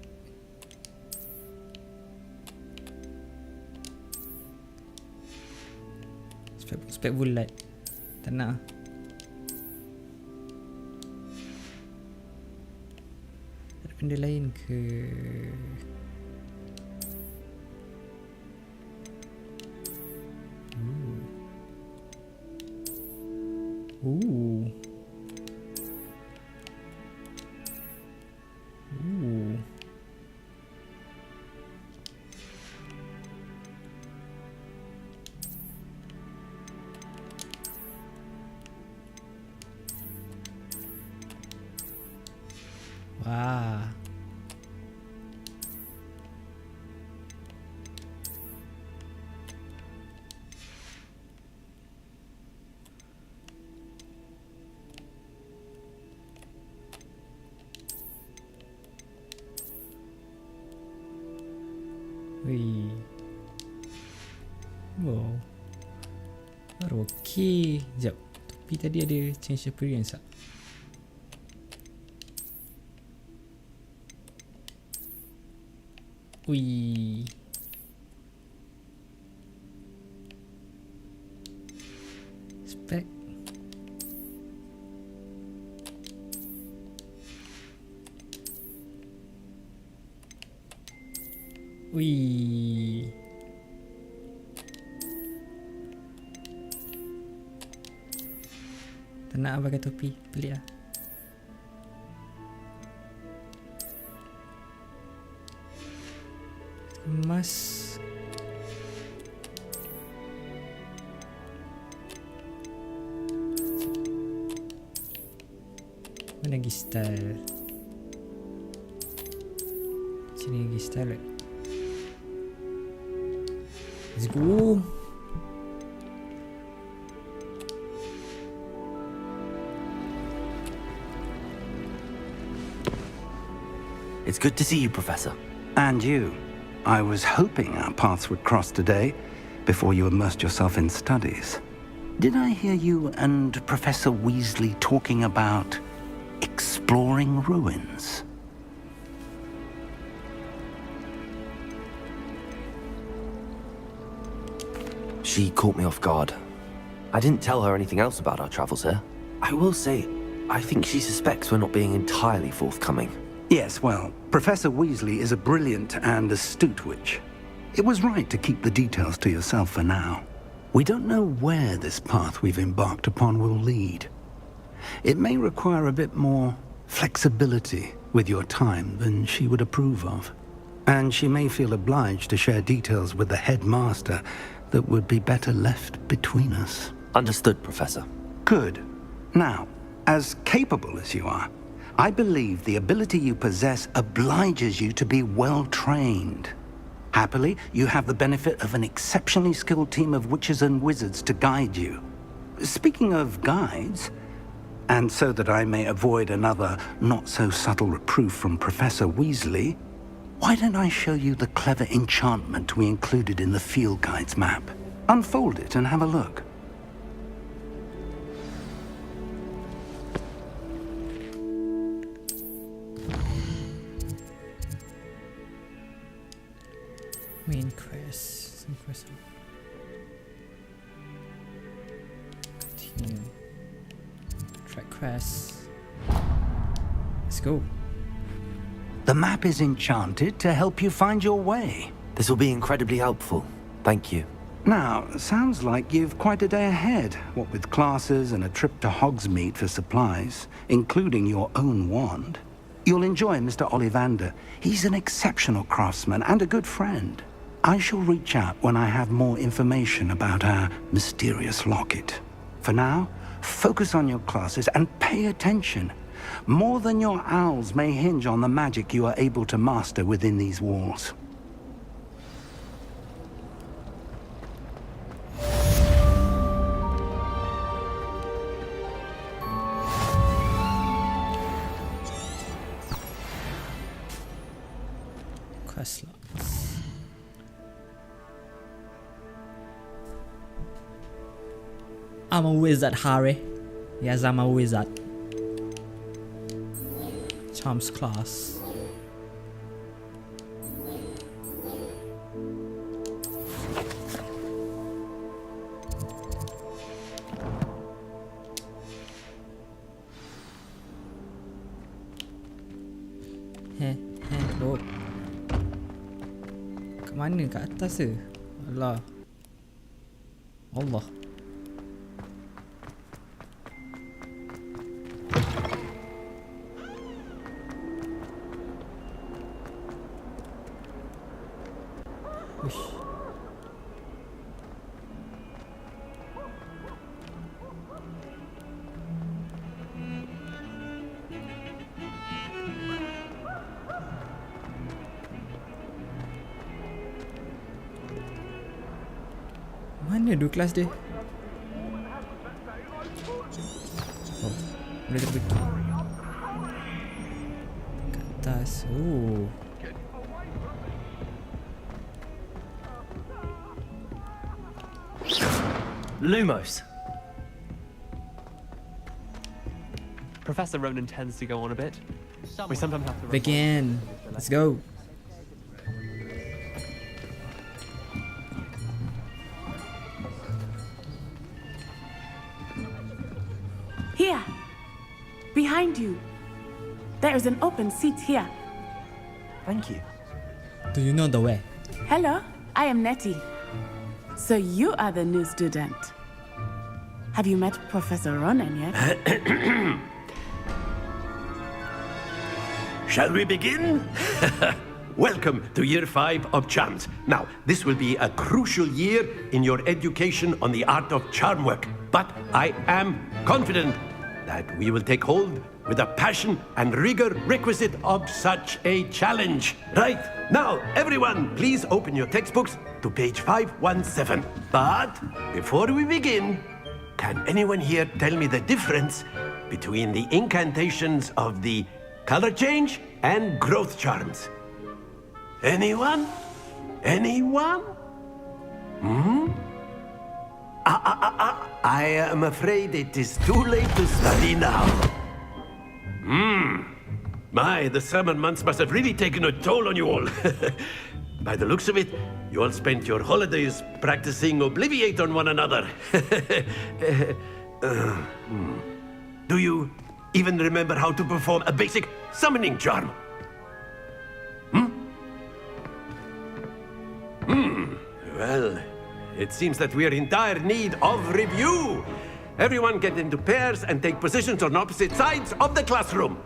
Spek bulat. Tak nak. Ada benda lain ke? Ooh. Wah. Wih. Wow. Baru okey. Sekejap. Tapi tadi ada change appearance tak? Wih. Spek. Wih. Tak nak pakai topi. Pelik lah. Emas. Mana lagi style? Sini lagi style. Let's go. It's good to see you, Professor. And you. I was hoping our paths would cross today, before you immersed yourself in studies. Did I hear you and Professor Weasley talking about exploring ruins? She caught me off guard. I didn't tell her anything else about our travels here. I will say, I think she suspects we're not being entirely forthcoming. Yes, well, Professor Weasley is a brilliant and astute witch. It was right to keep the details to yourself for now. We don't know where this path we've embarked upon will lead. It may require a bit more flexibility with your time than she would approve of. And she may feel obliged to share details with the headmaster that would be better left between us. Understood, Professor. Good. Now, as capable as you are, I believe the ability you possess obliges you to be well-trained. Happily, you have the benefit of an exceptionally skilled team of witches and wizards to guide you. Speaking of guides, and so that I may avoid another not-so-subtle reproof from Professor Weasley, why don't I show you the clever enchantment we included in the field guide's map? Unfold it and have a look. Main quest. Some quest. Continue. Track quest. Let's go. The map is enchanted to help you find your way. This will be incredibly helpful. Thank you. Now, sounds like you've quite a day ahead, what with classes and a trip to Hogsmeade for supplies, including your own wand. You'll enjoy Mr. Ollivander. He's an exceptional craftsman and a good friend. I shall reach out when I have more information about our mysterious locket. For now, focus on your classes and pay attention. More than your owls may hinge on the magic you are able to master within these walls. Quest slots. I'm a wizard, Harry. Yes, I'm a wizard. Charms class. Load. Ke mana? Kat atas ke? Allah. Allah. Uish. Mana dua kelas dia? Oh, boleh terpergi. Kat atas. Oh. Lumos. Professor Ronan tends to go on a bit. We sometimes have to Begin. Let's go. Here, behind you. There is an open seat here. Thank you. Do you know the way? Hello, I am Nettie. So you are the new student. Have you met Professor Ronan yet? Shall we begin? Welcome to Year 5 of Charms. Now, this will be a crucial year in your education on the art of charm work. But I am confident that we will take hold with the passion and rigor requisite of such a challenge. Right, now, everyone, please open your textbooks to page 517. But before we begin, can anyone here tell me the difference between the incantations of the color change and growth charms? Anyone? Anyone? I am afraid it is too late to study now. My, the summer months must have really taken a toll on you all. By the looks of it, You all spent your holidays practicing Obliviate on one another. Do you even remember how to perform a basic summoning charm? Well, it seems that we are in dire need of review. Everyone get into pairs and take positions on opposite sides of the classroom.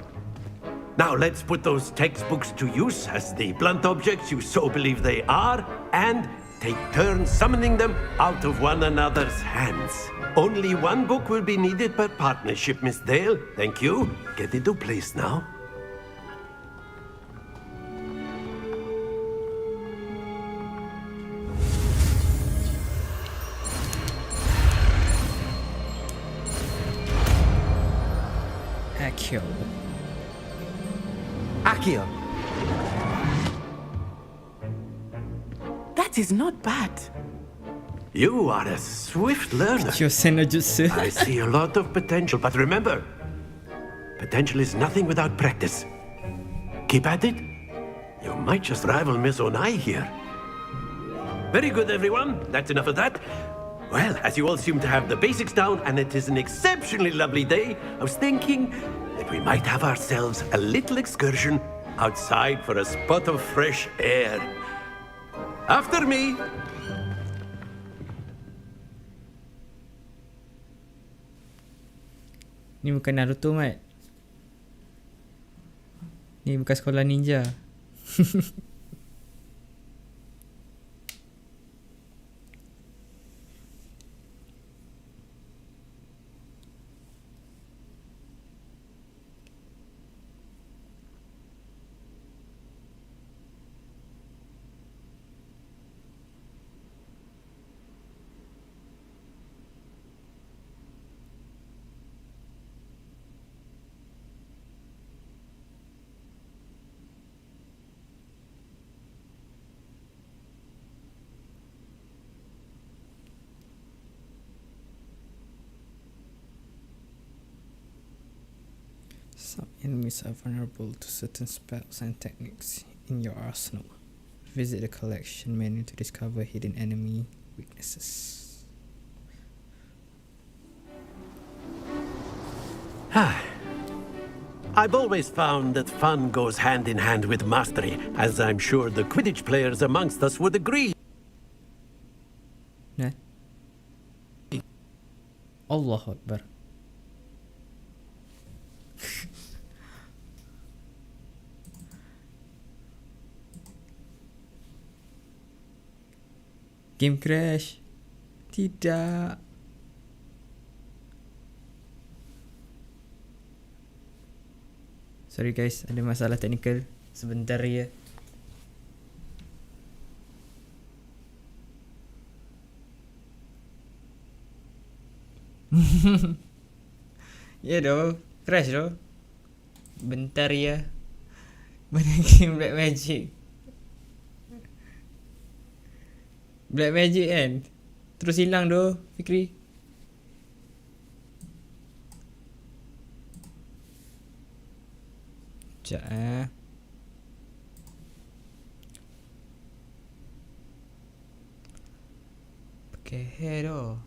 Now let's put those textbooks to use as the blunt objects you so believe they are, and take turns summoning them out of one another's hands. Only one book will be needed per partnership, Miss Dale. Thank you. Get into place now. Accio. Accio. That is not bad. You are a swift learner. Senojutsu. I see a lot of potential, but remember, potential is nothing without practice. Keep at it. You might just rival Miss Onai here. Very good, everyone. That's enough of that. Well, as you all seem to have the basics down, and it is an exceptionally lovely day, I was thinking that we might have ourselves a little excursion outside for a spot of fresh air. After me. Ni bukan Naruto, Mat. Ni bukan sekolah ninja. Some enemies are vulnerable to certain spells and techniques in your arsenal. Visit the collection menu to discover hidden enemy weaknesses. I've always found that fun goes hand in hand with mastery, as I'm sure the Quidditch players amongst us would agree. Nah. Allahu Akbar. Game crash. Tidak. Sorry guys, ada masalah teknikal. Sebentar ya. Ya doh, crash doh. Bentar ya. Mana game Black Magic? Black Magic kan? Terus hilang doh, Fikri. Sekejap pakai hair doh.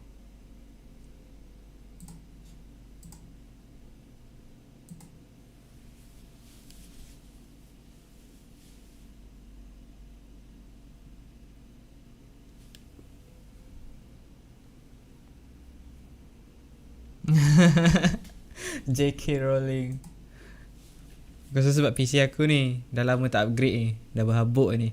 JK Rowling. Aku rasa sebab PC aku ni dah lama tak upgrade ni. Dah berhabuk ni.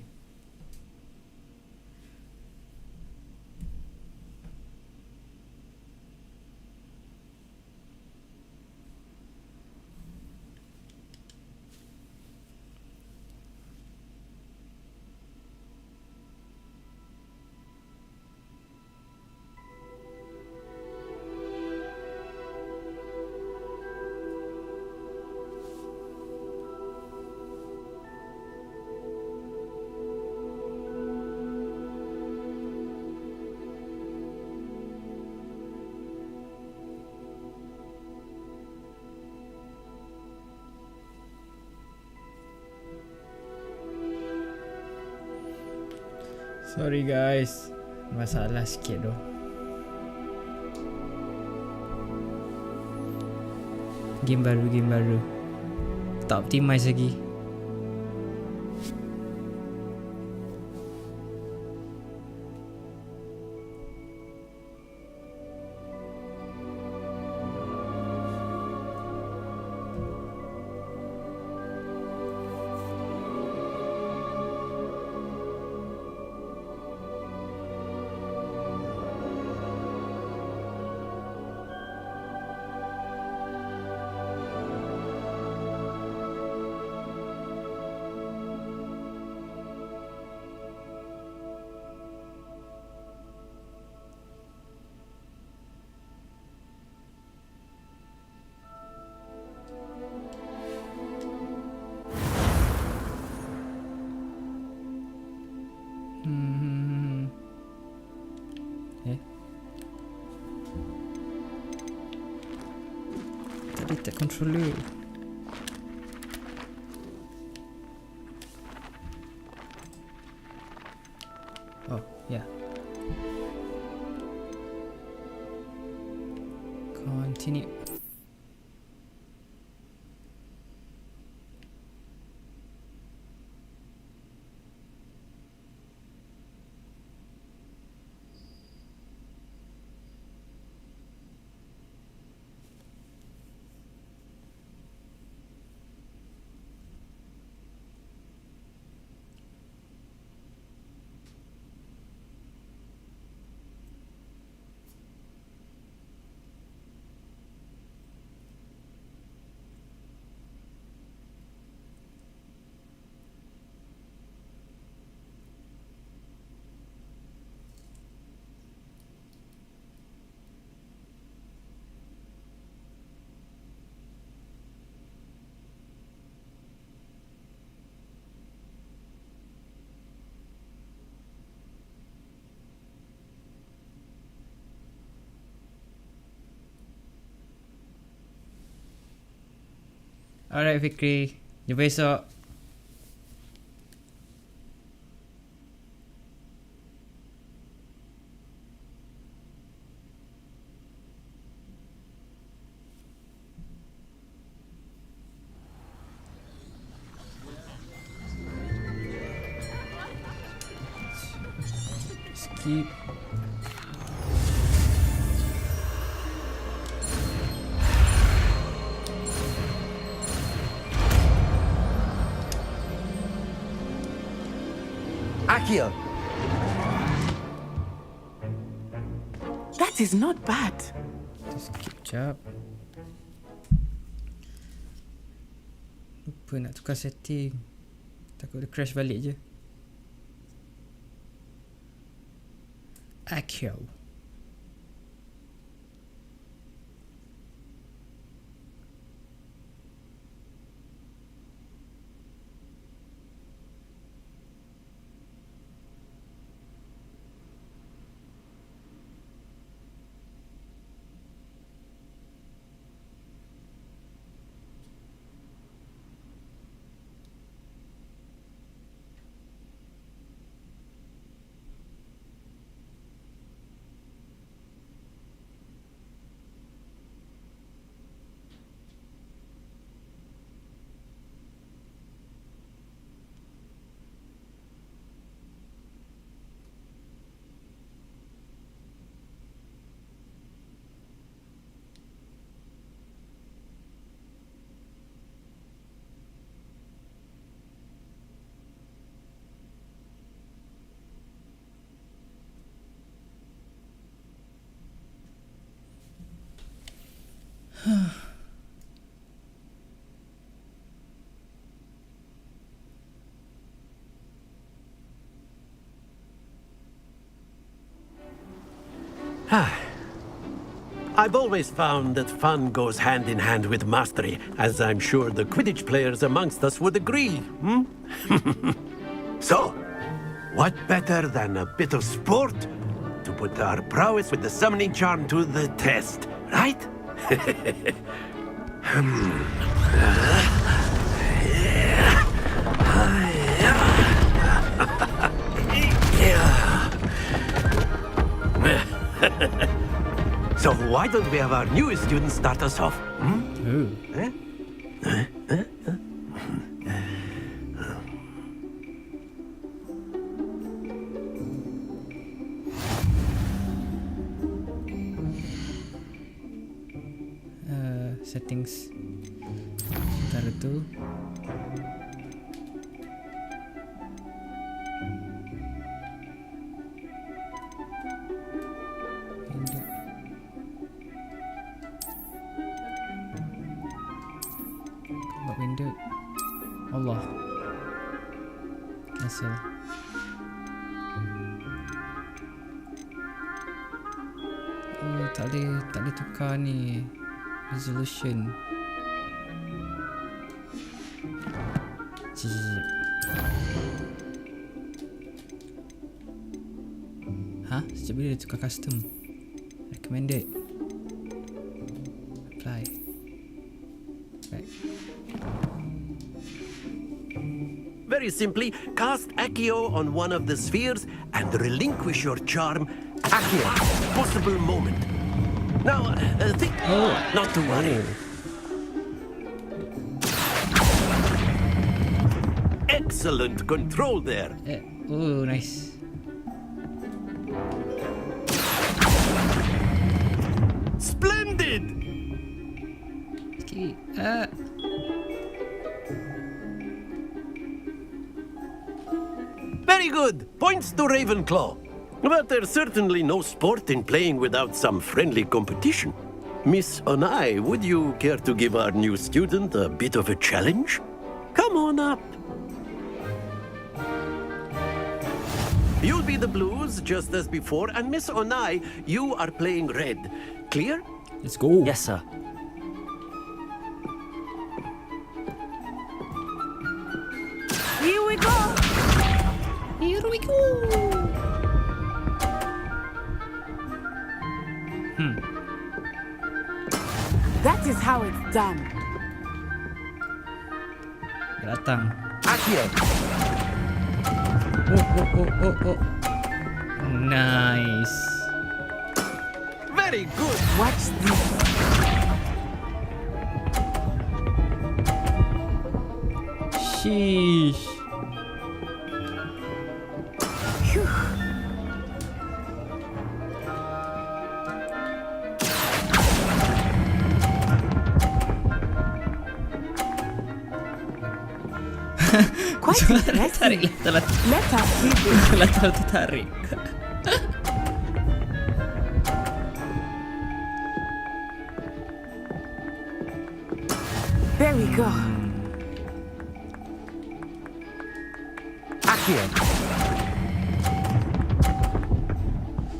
Sorry guys, masalah sikit tu. Game baru. Tak optimize lagi. Tadi tak controller. Oh, yeah. Continue. Alright Fikri, jumpa esok. Skip. Akio! That is not bad. Skip jap. Lupa nak tukar setting. Takut dia crash balik je. Akio. I've always found that fun goes hand in hand with mastery, as I'm sure the Quidditch players amongst us would agree. So, what better than a bit of sport to put our prowess with the summoning charm to the test, right? Yeah. So why don't we have our newest student start us off? Ooh. Settings. Ntar itu. Window. Allah. Cancel. Oh, tak boleh tukar ni. Resolution. Hah? Sejak bila dia tukar custom? Recommended. Apply. Right. Very simply, cast Accio on one of the spheres and relinquish your charm at the possible moment. Now, think. Not to worry. Excellent control there. Oh, nice. Splendid. Okay. Very good. Points to Ravenclaw. But there's certainly no sport in playing without some friendly competition. Miss Onai, would you care to give our new student a bit of a challenge? Come on up. You'll be the blues, just as before, and Miss Onai, you are playing red. Clear? Let's go. Yes, sir. Here we go. Here we go. That is how it's done. Datang. Accio. Oh. Nice. Very good. Watch this. Sheesh. Quite impressive. Let us see this. Latar tertarik. There we go. Accio.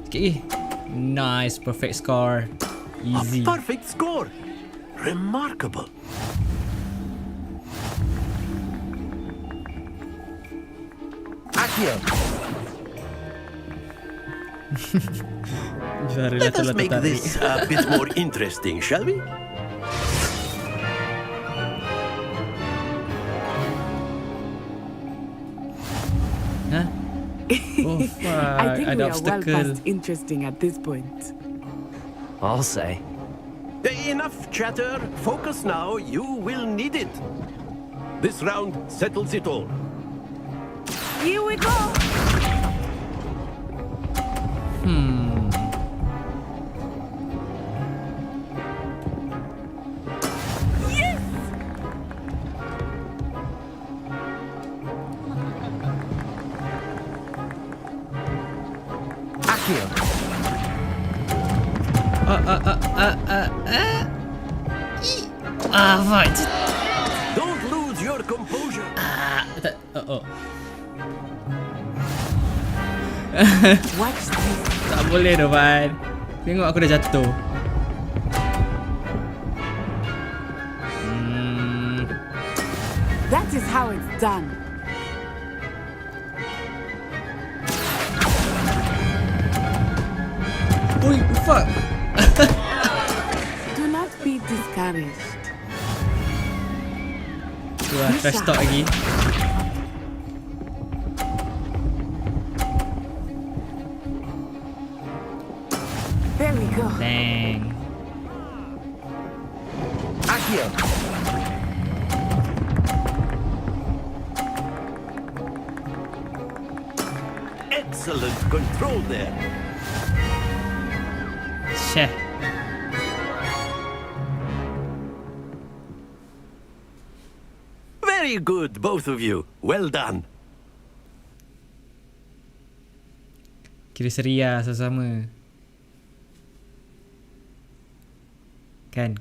Okay. Nice, perfect score. Easy. A perfect score. Remarkable. Accio. Let us make this a bit more interesting, shall we? Huh? Oh fuck, I think we ada are well obstacle. past interesting at this point. I'll say. Enough chatter. Focus now. You will need it. This round settles it all. Here we go. Yes! Accio. Right. Don't lose your composure. Watch this. Tak boleh tu, Van. Tengok aku dah jatuh. That is how it's done. Ui, fuck. Do not be discouraged. Wah, trash talk lagi. Dang. Accio! Excellent control there. Sheh. Very good, both of you. Well done. Kira seria sama-sama. Kan.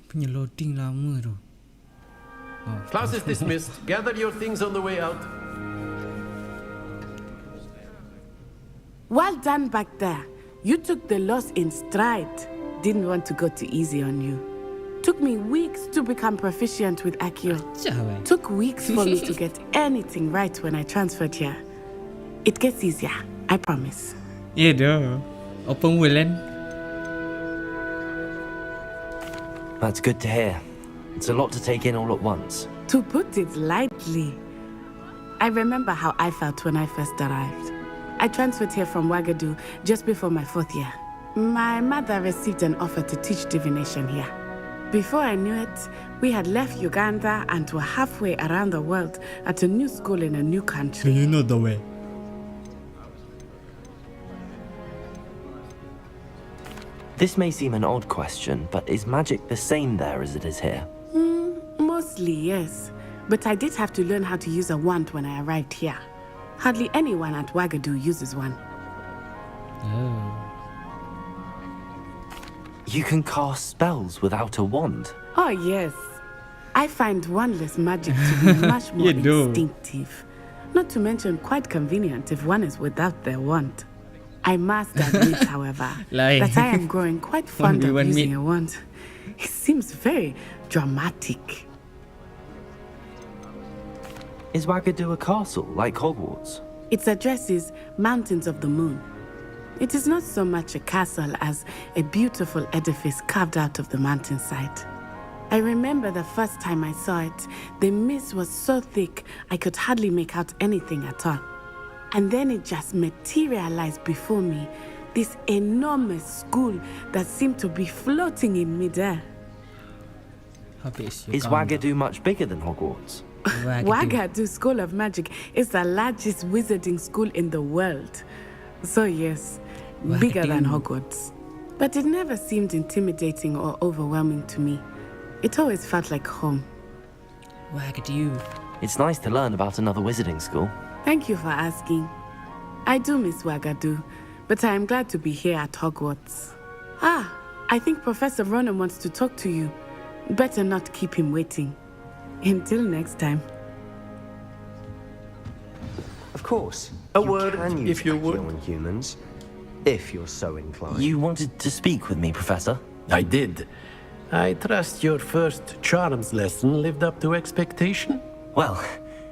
Punya loading lama tu. Oh, Class is dismissed. Gather your things on the way out. Well done back there. You took the loss in stride. Didn't want to go too easy on you. Took me weeks to become proficient with Accio. Took weeks for me to get anything right when I transferred here. It gets easier, I promise. Yeah, dah. Open world kan? That's good to hear. It's a lot to take in all at once. To put it lightly, I remember how I felt when I first arrived. I transferred here from Wagadu just before my 4th year. My mother received an offer to teach divination here. Before I knew it, we had left Uganda and were halfway around the world at a new school in a new country. You know the way. This may seem an odd question, but is magic the same there as it is here? Mostly, yes. But I did have to learn how to use a wand when I arrived here. Hardly anyone at Wagadu uses one. Oh. You can cast spells without a wand? Oh, yes. I find wandless magic to be much more instinctive. Not to mention quite convenient if one is without their wand. I must admit, however, that I am growing quite fond of using a wand. It seems very dramatic. Is Wagadu a castle, like Hogwarts? Its address is Mountains of the Moon. It is not so much a castle as a beautiful edifice carved out of the mountainside. I remember the first time I saw it, the mist was so thick I could hardly make out anything at all. And then it just materialized before me, this enormous school that seemed to be floating in midair. Is Wagadu much bigger than Hogwarts? Wagadu School of Magic is the largest wizarding school in the world. So yes, bigger than Hogwarts. But it never seemed intimidating or overwhelming to me. It always felt like home. Wagadu. It's nice to learn about another wizarding school. Thank you for asking. I do miss Wagadu, but I am glad to be here at Hogwarts. I think Professor Ronan wants to talk to you. Better not keep him waiting. Until next time. Of course. A word, if you would. On humans, if you're so inclined. You wanted to speak with me, Professor? I did. I trust your first charms lesson lived up to expectation? Well,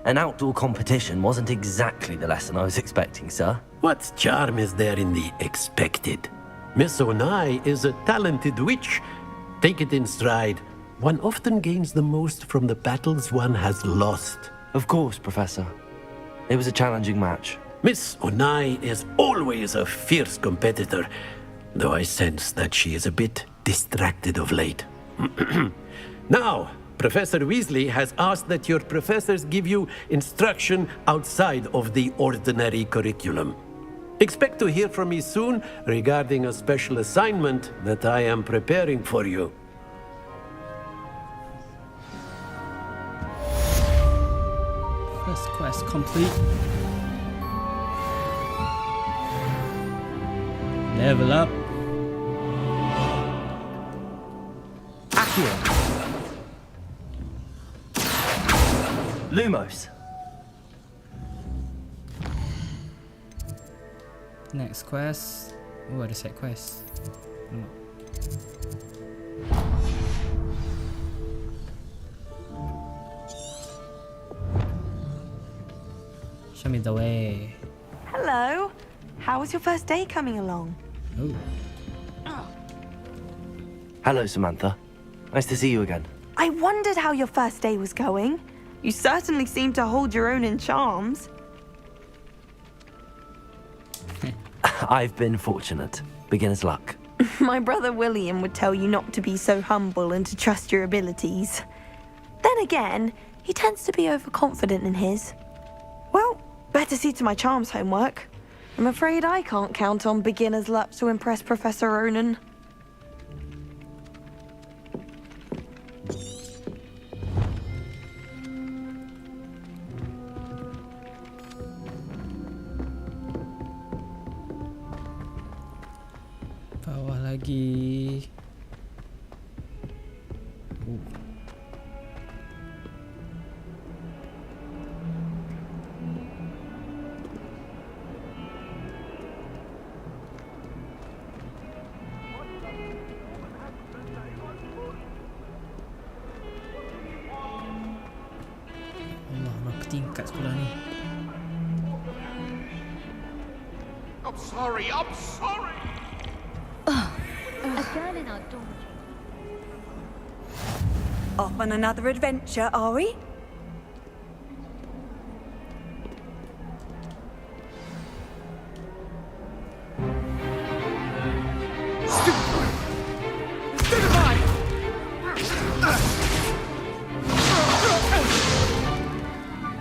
an outdoor competition wasn't exactly the lesson I was expecting, sir. What charm is there in the expected? Miss Onai is a talented witch. Take it in stride. One often gains the most from the battles one has lost. Of course, Professor. It was a challenging match. Miss Onai is always a fierce competitor, though I sense that she is a bit distracted of late. Now, Professor Weasley has asked that your professors give you instruction outside of the ordinary curriculum. Expect to hear from me soon regarding a special assignment that I am preparing for you. First quest complete. Level up. Accio. Lumos. Next quest. Oh, ada side quest. Oh. Show me the way. Hello. How was your first day coming along? Oh. Hello, Samantha. Nice to see you again. I wondered how your first day was going. You certainly seem to hold your own in charms. I've been fortunate. Beginner's luck. My brother William would tell you not to be so humble and to trust your abilities. Then again, he tends to be overconfident in his. Well, better see to my charms homework. I'm afraid I can't count on beginner's luck to impress Professor Ronan. Bawah lagi. Allah, berapa tingkat sekolah ni? I'm sorry. A girl in our dormitory. Off on another adventure, are we?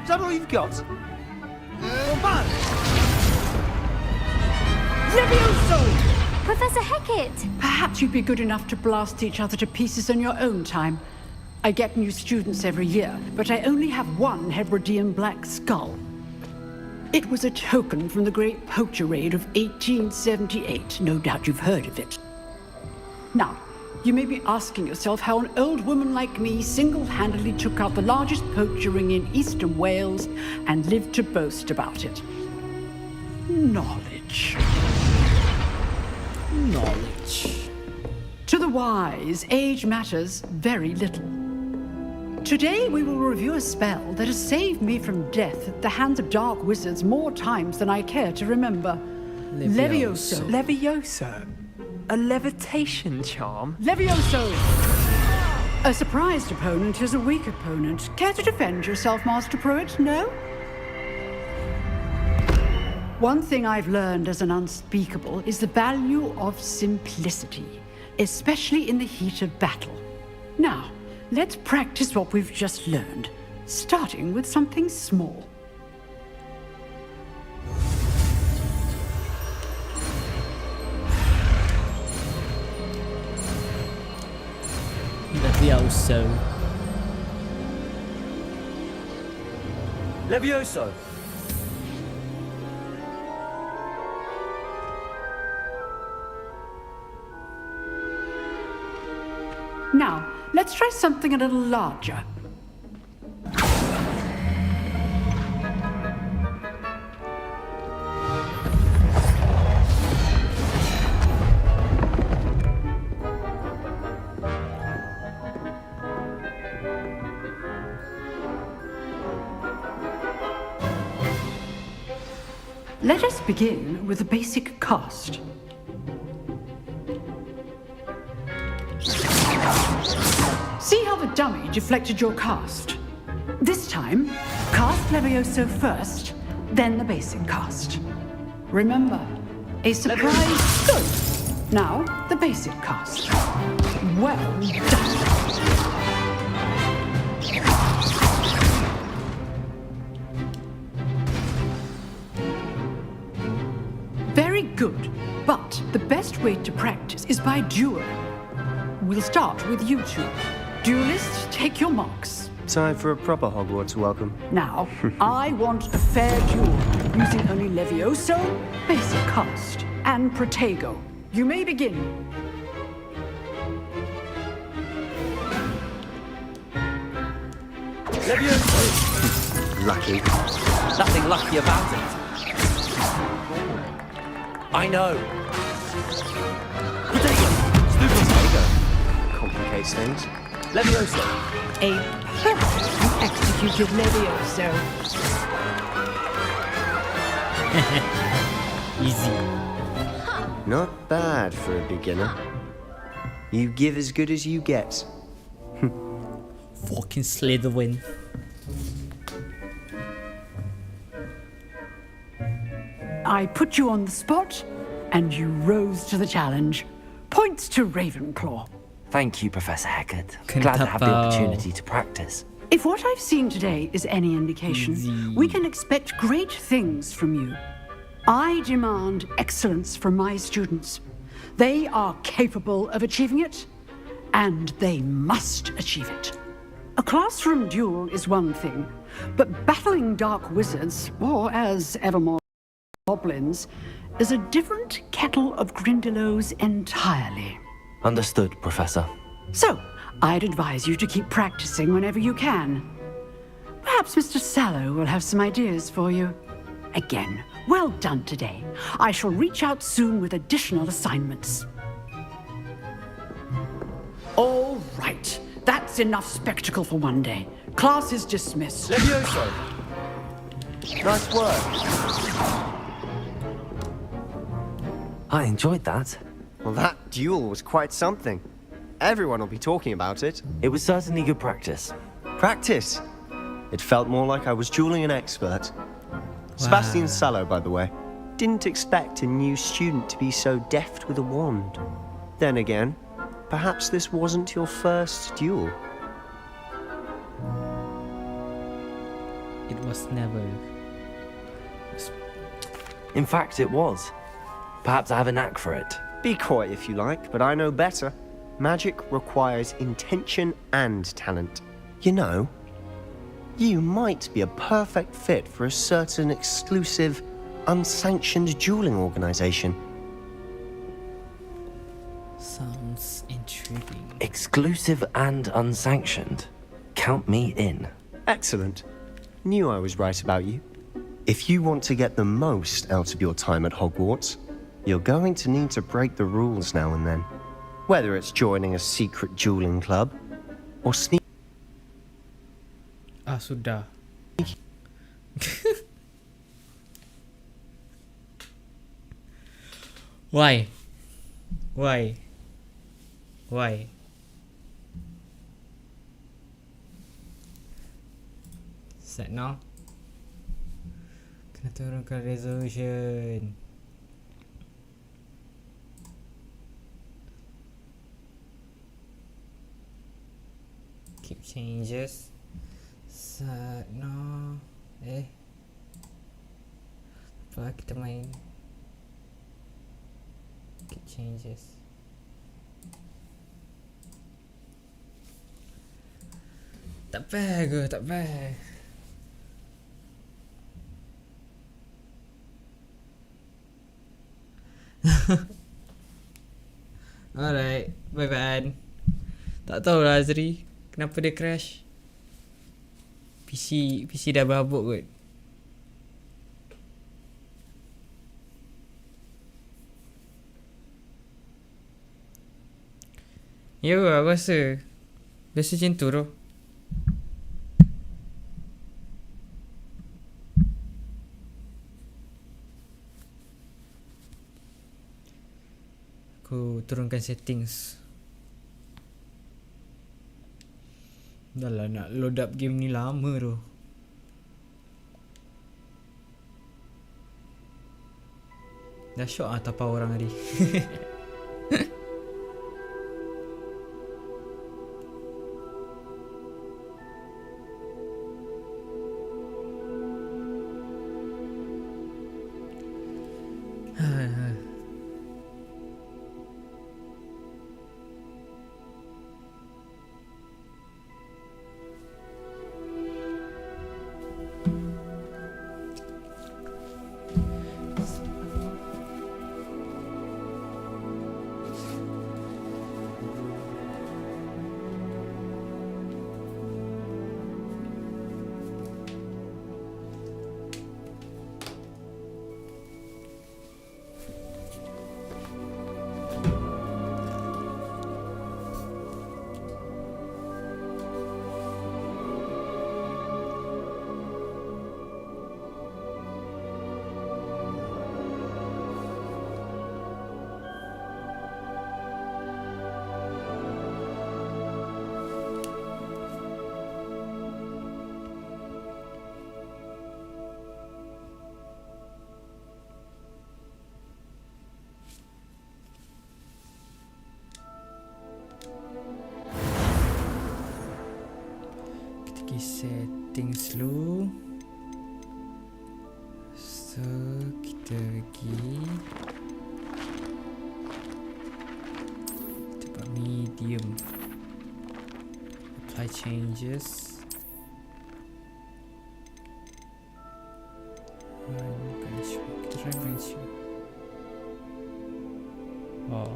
Is that all you've got? Levioso! Professor Hecat! Perhaps you'd be good enough to blast each other to pieces in your own time. I get new students every year, but I only have one Hebridean black skull. It was a token from the Great Poacher Raid of 1878. No doubt you've heard of it. Now, you may be asking yourself how an old woman like me single-handedly took out the largest poacher ring in eastern Wales and lived to boast about it. Knowledge. Knowledge. To the wise, age matters very little. Today we will review a spell that has saved me from death at the hands of dark wizards more times than I care to remember. Levioso. Levioso? A levitation charm? Levioso! A surprised opponent is a weak opponent. Care to defend yourself, Master Pruitt? No? One thing I've learned as an unspeakable is the value of simplicity, especially in the heat of battle. Now, let's practice what we've just learned, starting with something small. Levioso. Levioso. Now, let's try something a little larger. Let us begin with a basic cast. See how the dummy deflected your cast? This time, cast Levioso first, then the basic cast. Remember, a surprise. Good. Now, the basic cast. Well done. good. But the best way to practice is by duel. We'll start with you two. Duelists, take your marks. Time for a proper Hogwarts welcome. Now, I want a fair duel, using only Levioso, basic cast, and Protego. You may begin. Levioso! Lucky. Nothing lucky about it. I know. Complicates things. Levioso. A perfectly executed Levioso. Easy. Not bad for a beginner. You give as good as you get. Fucking Slytherin. I put you on the spot, and you rose to the challenge. Points to Ravenclaw. Thank you, Professor Haggard. Glad to have the opportunity to practice. If what I've seen today is any indication, we can expect great things from you. I demand excellence from my students. They are capable of achieving it, and they must achieve it. A classroom duel is one thing, but battling dark wizards, or as evermore goblins, is a different kettle of Grindylows entirely. Understood, Professor. So, I'd advise you to keep practicing whenever you can. Perhaps Mr. Sallow will have some ideas for you. Again, well done today. I shall reach out soon with additional assignments. All right. That's enough spectacle for one day. Class is dismissed. Levioso! Nice work. I enjoyed that. Well, that duel was quite something. Everyone will be talking about it. It was certainly good practice. Practice? It felt more like I was dueling an expert. Sebastian Sallow, by the way. Didn't expect a new student to be so deft with a wand. Then again, perhaps this wasn't your first duel. It was never. In fact, it was. Perhaps I have a knack for it. Be quiet if you like, but I know better. Magic requires intention and talent. You know, you might be a perfect fit for a certain exclusive, unsanctioned dueling organization. Sounds intriguing. Exclusive and unsanctioned. Count me in. Excellent. Knew I was right about you. If you want to get the most out of your time at Hogwarts, you're going to need to break the rules now and then. Whether it's joining a secret dueling club or sneak. Sudah. Why? Why? Why? Set now. Kena turunkan resolution. Keep changes. Set now. Apa kita main? Keep changes. Tak fair ke? Tak fair. Alright, bye bye. Tak tahu lah Azri, kenapa dia crash. PC dah berhabuk kot. Ya, aku rasa biasa macam tu tu. Aku turunkan settings. Dah lah nak load up game ni lama tu. Dah syok lah tapa orang tadi. pergi settings dulu. So kita pergi tempat medium, apply changes. Kita try benchmark. Oh.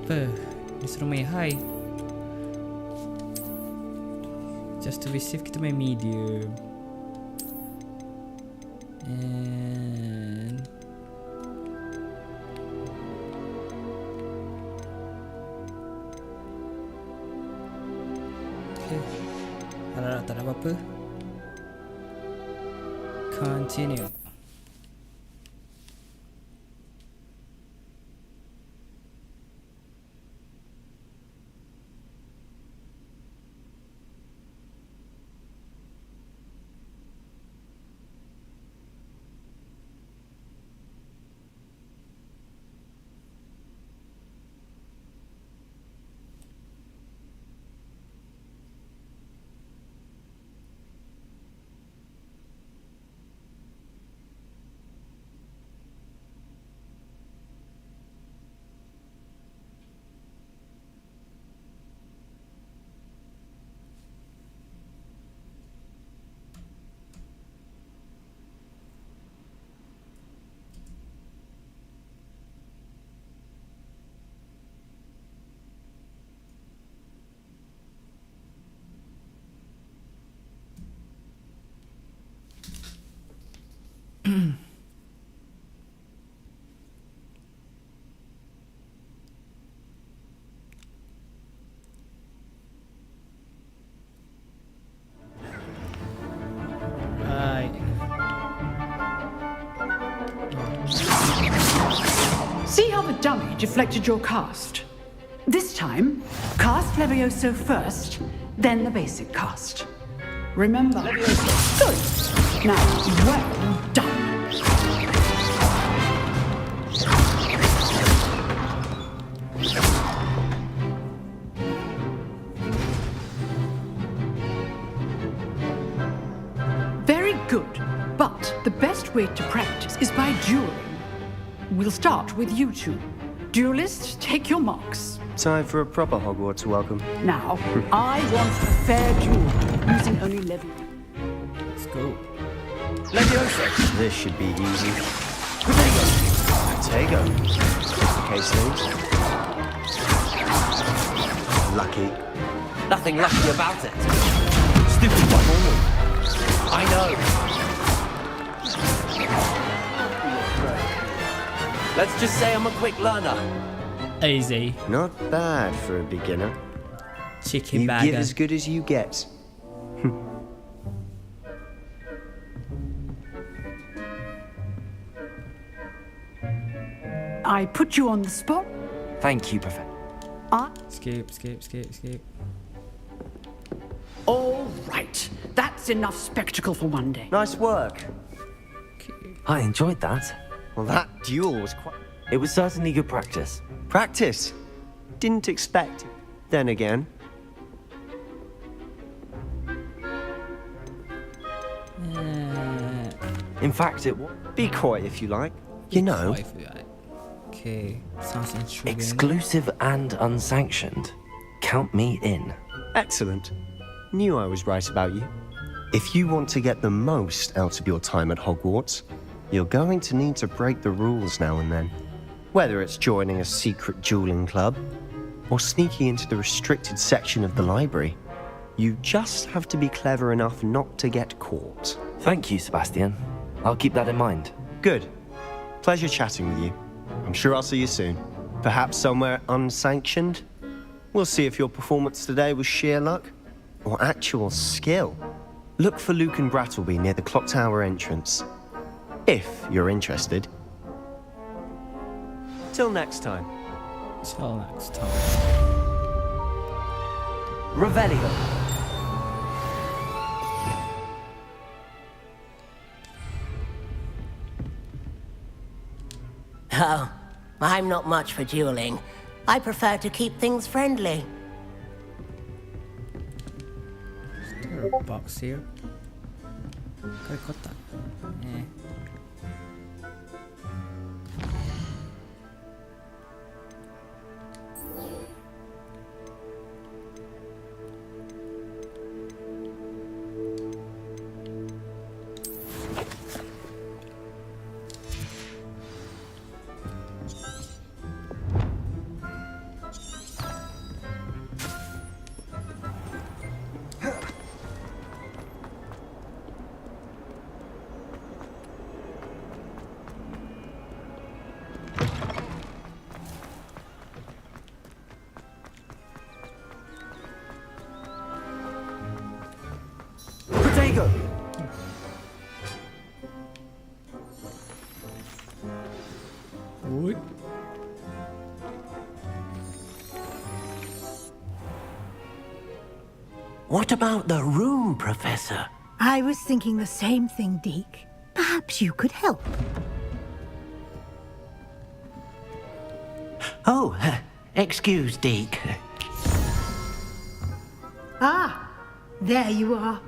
Apa? Dia suruh main high. Just to be safe, kita main medium. And okay. Harap tak ada apa-apa. Continue. See how the dummy deflected your cast? This time, cast Levioso first, then the basic cast. Remember? Good. Now, well done. Very good. But the best way to practice is by dueling. We'll start with you two. Duelists, take your marks. Time for a proper Hogwarts welcome. Now, I want a fair duel, using only Levioso. Let's go. Levioso. This should be easy. Protego. Okay, Sage. Lucky. Nothing lucky about it. Stupid one. I know. Let's just say I'm a quick learner. Easy. Not bad for a beginner. Chicken you bagger. give as good as you get. I put you on the spot. Thank you, Professor. Skip. All right. That's enough spectacle for one day. Nice work. I enjoyed that. Well, that duel was quite... It was certainly good practice. Practice? Didn't expect it. Then again. In fact, it was... Be quiet if you like. You know... Okay, sounds intriguing. Exclusive and unsanctioned. Count me in. Excellent. Knew I was right about you. If you want to get the most out of your time at Hogwarts, you're going to need to break the rules now and then. Whether it's joining a secret dueling club, or sneaking into the restricted section of the library, you just have to be clever enough not to get caught. Thank you, Sebastian. I'll keep that in mind. Good. Pleasure chatting with you. I'm sure I'll see you soon. Perhaps somewhere unsanctioned? We'll see if your performance today was sheer luck or actual skill. Look for Luke and Brattleby near the clock tower entrance. If you're interested. Till next time. Till next time. Revelio. Oh, I'm not much for dueling, I prefer to keep things friendly. Is there a box here? Kayak kotak. Potato! Ui. What about the room, Professor? I was thinking the same thing, Deke. Perhaps you could help. Oh, excuse, Deke. Ah, there you are.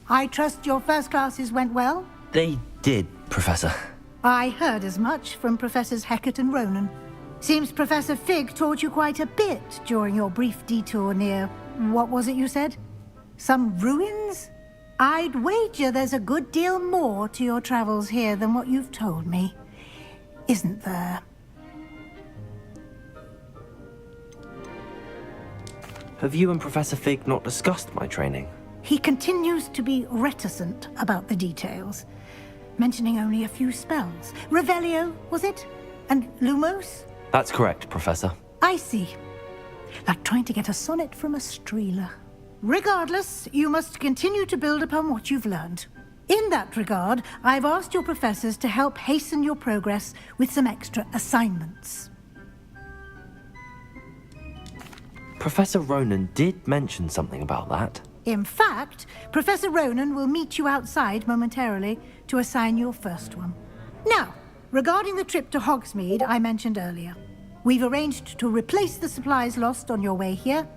I trust your first classes went well? They did, Professor. I heard as much from Professors Hecat and Ronan. Seems Professor Fig taught you quite a bit during your brief detour near... what was it you said? Some ruins? I'd wager there's a good deal more to your travels here than what you've told me. Isn't there? Have you and Professor Fig not discussed my training? He continues to be reticent about the details, mentioning only a few spells. Revelio, was it? And Lumos? That's correct, Professor. I see. Like trying to get a sonnet from a streeler. Regardless, you must continue to build upon what you've learned. In that regard, I've asked your professors to help hasten your progress with some extra assignments. Professor Ronan did mention something about that. In fact, Professor Ronan will meet you outside momentarily to assign your first one. Now, regarding the trip to Hogsmeade I mentioned earlier, we've arranged to replace the supplies lost on your way here,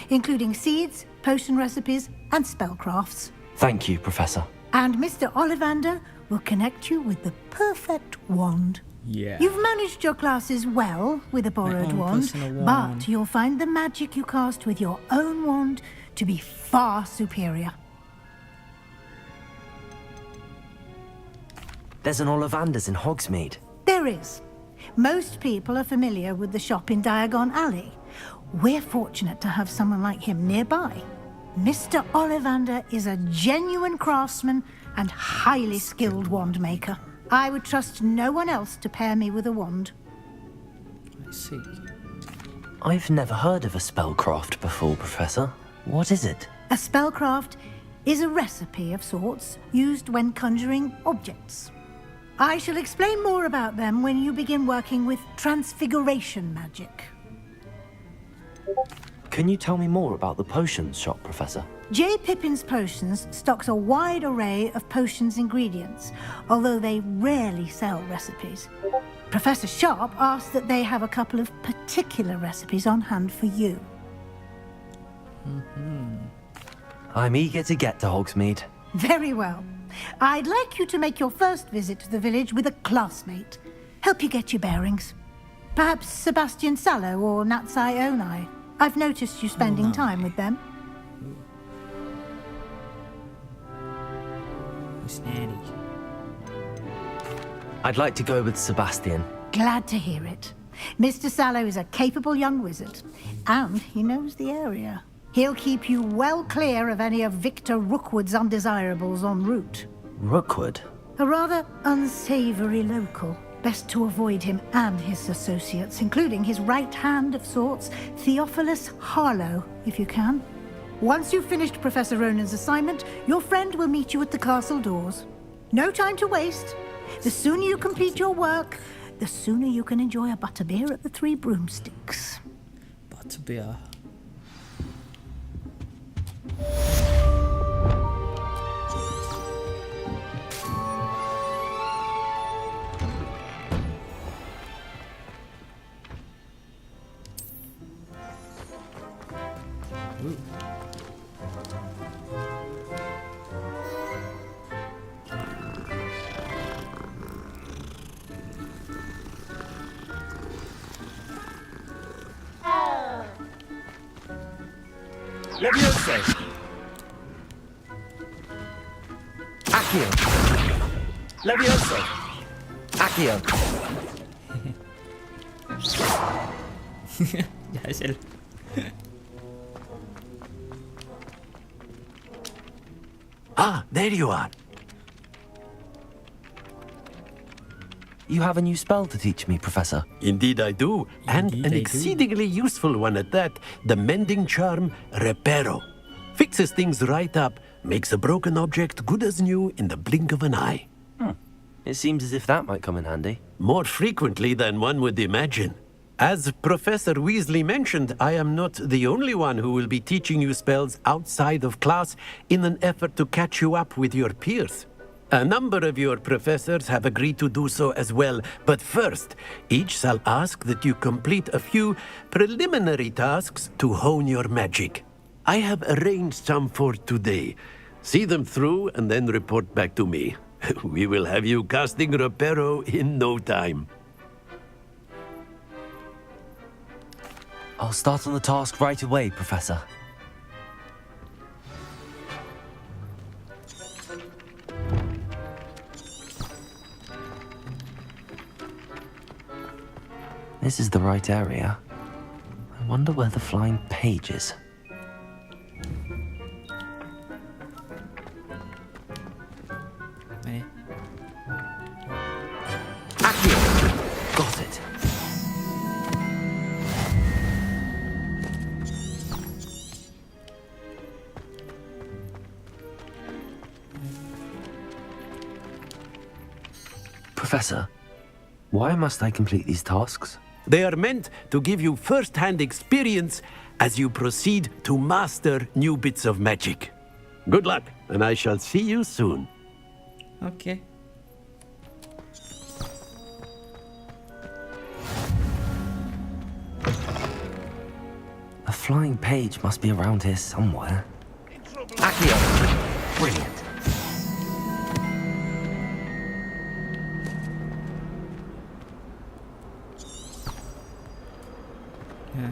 including seeds, potion recipes, and spellcrafts. Thank you, Professor. And Mr. Ollivander will connect you with the perfect wand. Yeah. You've managed your classes well with a borrowed wand, but you'll find the magic you cast with your own wand to be far superior. There's an Ollivander's in Hogsmeade. There is. Most people are familiar with the shop in Diagon Alley. We're fortunate to have someone like him nearby. Mr. Ollivander is a genuine craftsman and highly skilled wand maker. I would trust no one else to pair me with a wand. I see. I've never heard of a spellcraft before, Professor. What is it? A spellcraft is a recipe of sorts used when conjuring objects. I shall explain more about them when you begin working with transfiguration magic. Can you tell me more about the potions shop, Professor? J. Pippin's Potions stocks a wide array of potions ingredients, although they rarely sell recipes. Professor Sharp asked that they have a couple of particular recipes on hand for you. I'm eager to get to Hogsmeade. Very well. I'd like you to make your first visit to the village with a classmate. Help you get your bearings. Perhaps Sebastian Sallow or Natsai Onai. I've noticed you spending time with them. Who's Nanny? I'd like to go with Sebastian. Glad to hear it. Mr. Sallow is a capable young wizard, and he knows the area. He'll keep you well clear of any of Victor Rookwood's undesirables en route. Rookwood? A rather unsavory local. Best to avoid him and his associates, including his right hand of sorts, Theophilus Harlow, if you can. Once you've finished Professor Ronan's assignment, your friend will meet you at the castle doors. No time to waste. The sooner you complete your work, the sooner you can enjoy a butterbeer at the Three Broomsticks. Butterbeer. Levioso! Accio! Levioso! Accio! Giải sẽ Ah, there you are. You have a new spell to teach me, Professor. Indeed I do, and Indeed an I do. exceedingly useful one at that. The mending charm, Reparo. Fixes things right up, makes a broken object good as new in the blink of an eye. It seems as if that might come in handy. More frequently than one would imagine. As Professor Weasley mentioned, I am not the only one who will be teaching you spells outside of class in an effort to catch you up with your peers. A number of your professors have agreed to do so as well, but first, each shall ask that you complete a few preliminary tasks to hone your magic. I have arranged some for today. See them through and then report back to me. We will have you casting Reparo in no time. I'll start on the task right away, Professor. This is the right area. I wonder where the flying page is. Got it. Professor, why must I complete these tasks? They are meant to give you first-hand experience as you proceed to master new bits of magic. Good luck, and I shall see you soon. Okay. A flying page must be around here somewhere. Accio! Brilliant. Yeah.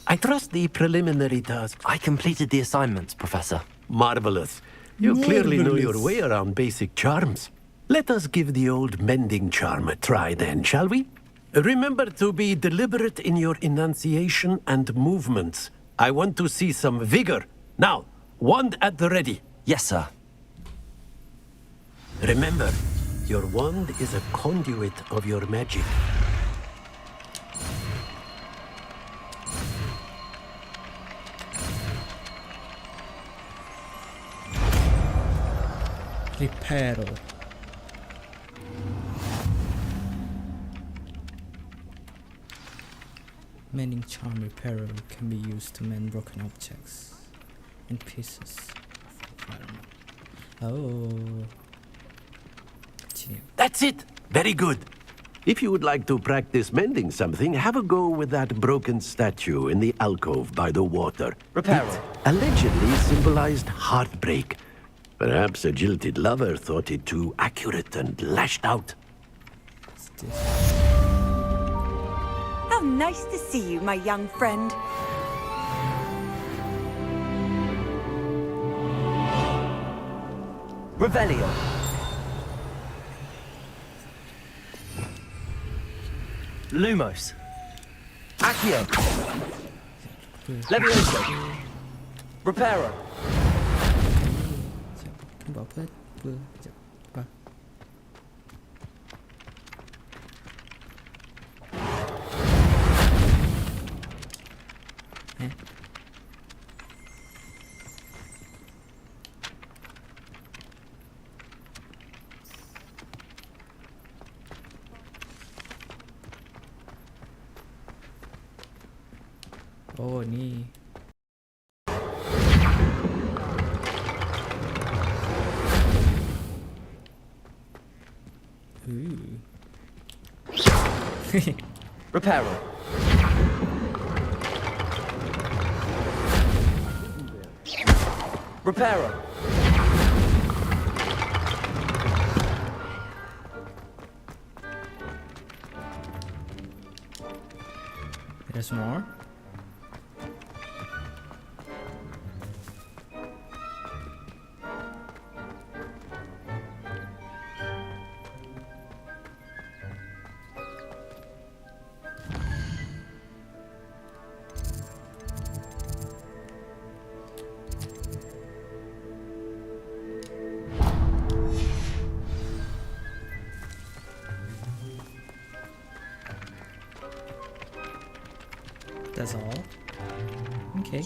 I trust the preliminary tasks. I completed the assignments, Professor. Marvelous. You clearly know your Marvelous. way around basic charms. Let us give the old mending charm a try then, shall we? Remember to be deliberate in your enunciation and movements. I want to see some vigor. Now, wand at the ready. Yes, sir. Remember, your wand is a conduit of your magic. Reparo. Mending charm reparo can be used to mend broken objects and pieces of environment. Oh. Continue. That's it! Very good. If you would like to practice mending something, have a go with that broken statue in the alcove by the water. Reparo. It allegedly symbolized heartbreak. Perhaps a jilted lover thought it too accurate and lashed out. How nice to see you, my young friend. Revelio. Lumos. Accio. Levioso. Reparo. บอกเพื่อนเพื่อจะปะโอ้นี่ Reparo. Reparo. more. That's all. Okay.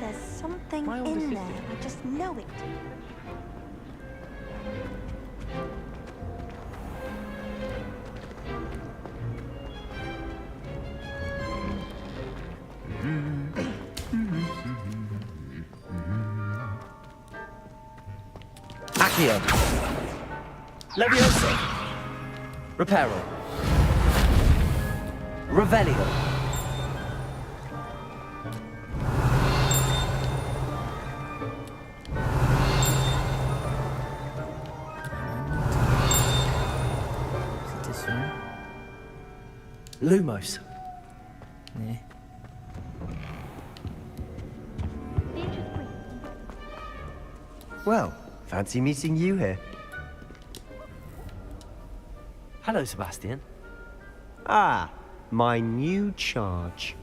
There's something in there. I just know it. Accio. Levioso. Reparo. Revelio. This one. Lumos. Yeah. Well, fancy meeting you here. Hello, Sebastian. Ah, my new charge.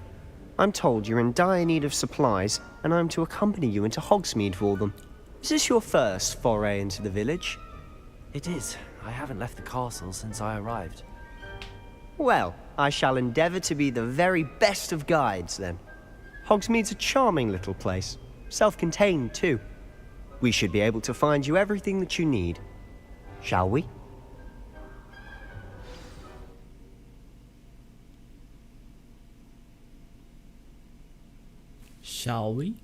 I'm told you're in dire need of supplies, and I'm to accompany you into Hogsmeade for them. Is this your first foray into the village? It is. I haven't left the castle since I arrived. Well, I shall endeavour to be the very best of guides, then. Hogsmeade's a charming little place. Self-contained, too. We should be able to find you everything that you need. Shall we? Shall we?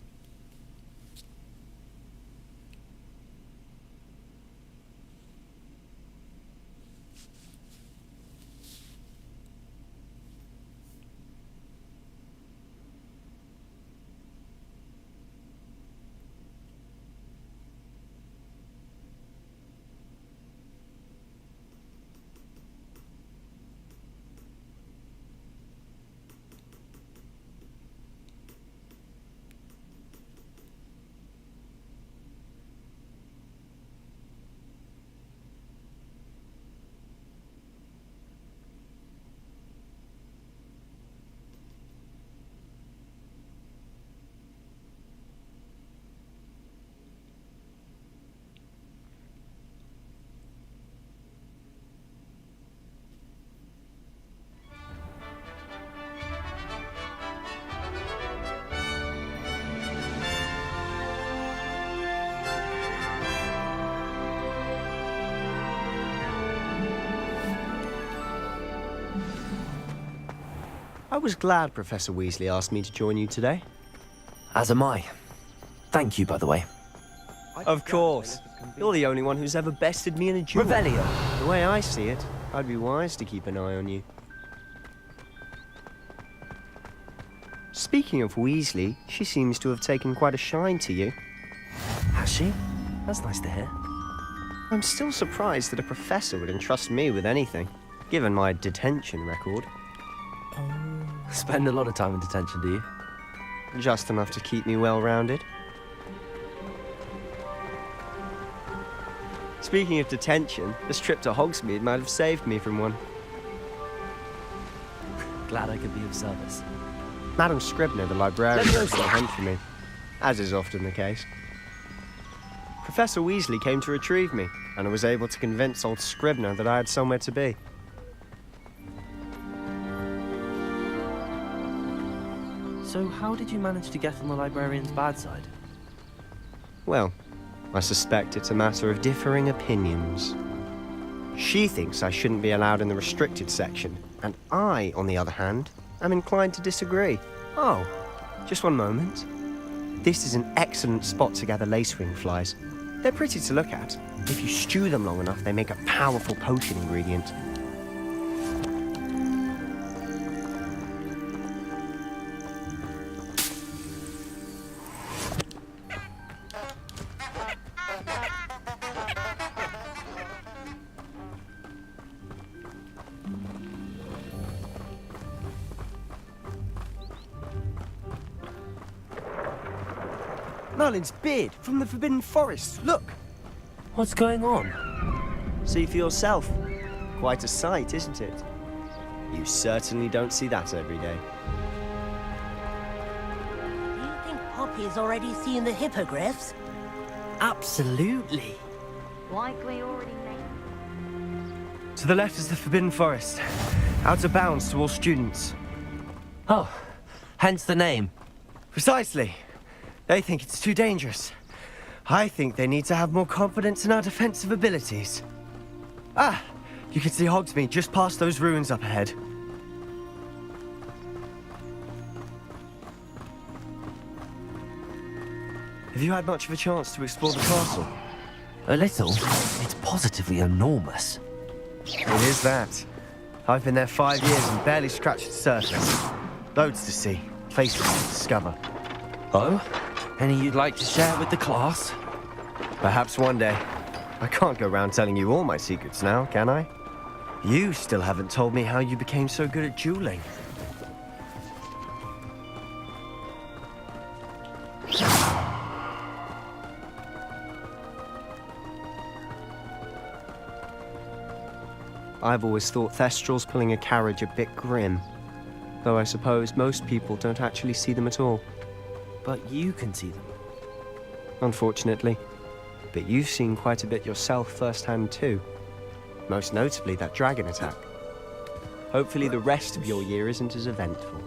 I was glad Professor Weasley asked me to join you today. As am I. Thank you, by the way. Of course. You're the only one who's ever bested me in a duel. Revelio. The way I see it, I'd be wise to keep an eye on you. Speaking of Weasley, she seems to have taken quite a shine to you. Has she? That's nice to hear. I'm still surprised that a professor would entrust me with anything, given my detention record. Spend a lot of time in detention, do you? Just enough to keep me well-rounded. Speaking of detention, this trip to Hogsmeade might have saved me from one. Glad I could be of service. Madam Scribner, the librarian, was on the hunt for me, as is often the case. Professor Weasley came to retrieve me, and I was able to convince old Scribner that I had somewhere to be. So how did you manage to get on the librarian's bad side? Well, I suspect it's a matter of differing opinions. She thinks I shouldn't be allowed in the restricted section, and I, on the other hand, am inclined to disagree. Oh, just one moment. This is an excellent spot to gather lacewing flies. They're pretty to look at. If you stew them long enough, they make a powerful potion ingredient. Merlin's beard from the Forbidden Forest. Look! What's going on? See for yourself. Quite a sight, isn't it? You certainly don't see that every day. Do you think Poppy's already seen the hippogriffs? Absolutely. Like we already know. To the left is the Forbidden Forest. Out of bounds to all students. Oh, hence the name. Precisely. They think it's too dangerous. I think they need to have more confidence in our defensive abilities. Ah, you can see Hogsmeade just past those ruins up ahead. Have you had much of a chance to explore the castle? A little. It's positively enormous. It is that. I've been there 5 years and barely scratched the surface. Loads to see, places to discover. Oh? Any you'd like to share with the class? Perhaps one day. I can't go around telling you all my secrets now, can I? You still haven't told me how you became so good at dueling. I've always thought Thestrals pulling a carriage a bit grim. Though I suppose most people don't actually see them at all. But you can see them. Unfortunately. But you've seen quite a bit yourself firsthand too. Most notably that dragon attack. Hopefully the rest of your year isn't as eventful.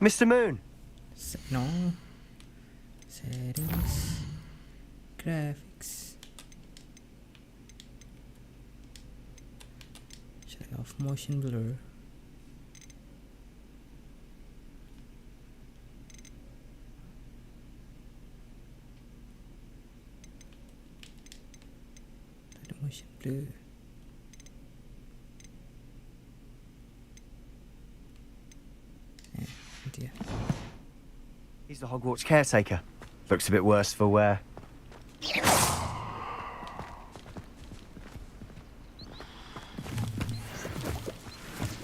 Mr. Moon! No. Settings. Graphics. Shut off motion blur. Motion blur. He's the Hogwarts caretaker. Looks a bit worse for wear.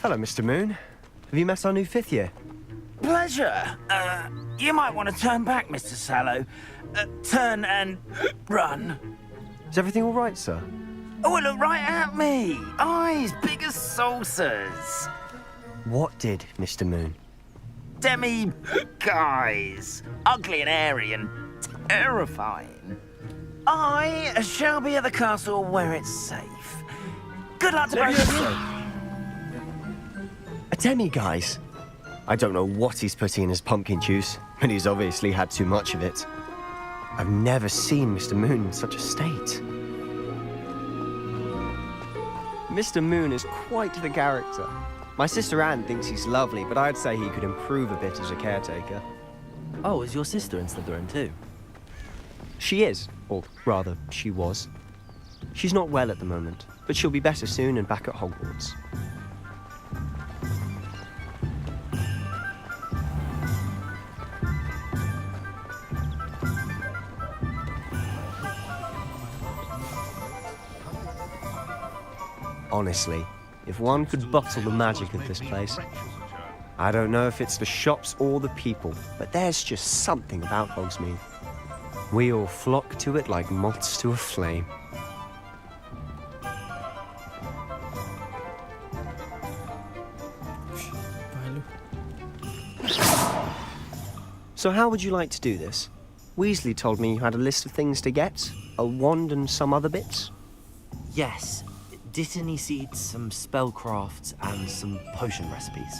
Hello, Mr. Moon. Have you met our new 5th year? Pleasure. You might want to turn back, Mr. Sallow. Turn and run. Is everything all right, sir? Oh, look right at me. Eyes big as saucers. What did, Mr. Moon? Demi-guys. Ugly and airy and terrifying. I shall be at the castle where it's safe. Good luck to both of you. A demi-guise? I don't know what he's putting in his pumpkin juice, but he's obviously had too much of it. I've never seen Mr. Moon in such a state. Mr. Moon is quite the character. My sister Anne thinks he's lovely, but I'd say he could improve a bit as a caretaker. Oh, is your sister in Slytherin too? She is, or rather, she was. She's not well at the moment, but she'll be better soon and back at Hogwarts. Honestly, if one could bottle the magic of this place, I don't know if it's the shops or the people, but there's just something about Hogsmeade. We all flock to it like moths to a flame. So how would you like to do this? Weasley told me you had a list of things to get. A wand and some other bits? Yes. Dittany seeds, some spellcrafts, and some potion recipes.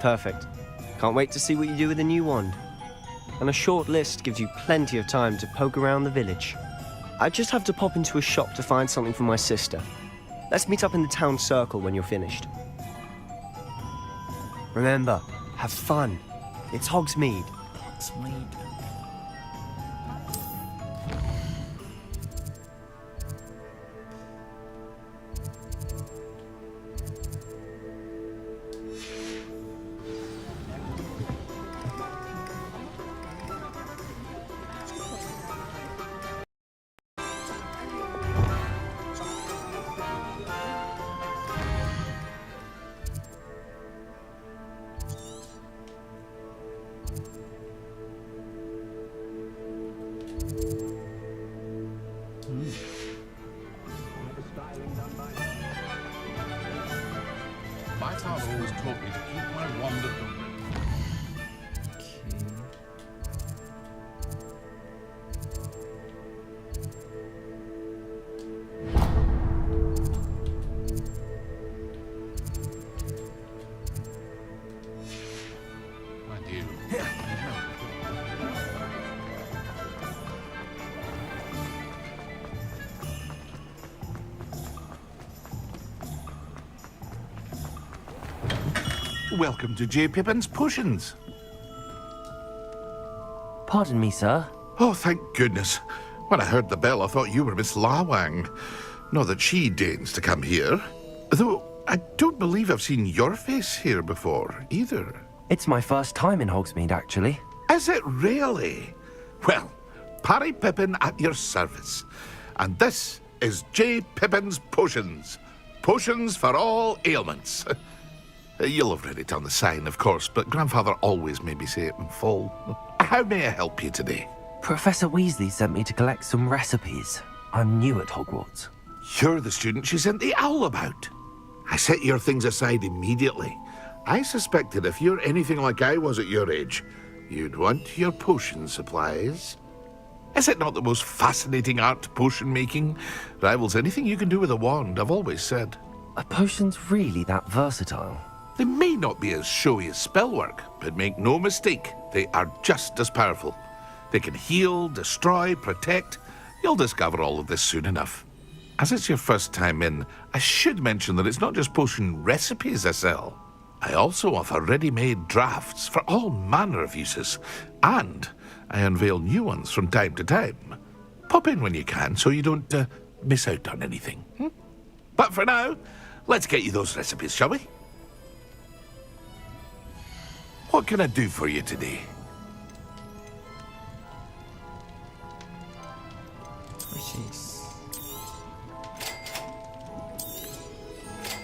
Perfect. Can't wait to see what you do with the new wand. And a short list gives you plenty of time to poke around the village. I just have to pop into a shop to find something for my sister. Let's meet up in the town circle when you're finished. Remember, have fun. It's Hogsmeade. Hogsmeade. My father always taught me to keep my wand at the ready. Mind you. Welcome to J. Pippin's Potions. Pardon me, sir. Oh, thank goodness. When I heard the bell, I thought you were Miss Lawang. Not that she deigns to come here. Though, I don't believe I've seen your face here before, either. It's my first time in Hogsmeade, actually. Is it really? Well, Parry Pippin at your service. And this is J. Pippin's Potions. Potions for all ailments. You'll have read it on the sign, of course, but Grandfather always made me say it in full. How may I help you today? Professor Weasley sent me to collect some recipes. I'm new at Hogwarts. You're the student she sent the owl about. I set your things aside immediately. I suspected if you're anything like I was at your age, you'd want your potion supplies. Is it not the most fascinating art, potion making? Rivals anything you can do with a wand, I've always said. Are potions really that versatile? They may not be as showy as spellwork, but make no mistake, they are just as powerful. They can heal, destroy, protect. You'll discover all of this soon enough. As it's your first time in, I should mention that it's not just potion recipes I sell. I also offer ready-made drafts for all manner of uses, and I unveil new ones from time to time. Pop in when you can so you don't miss out on anything. But for now, let's get you those recipes, shall we? What can I do for you today?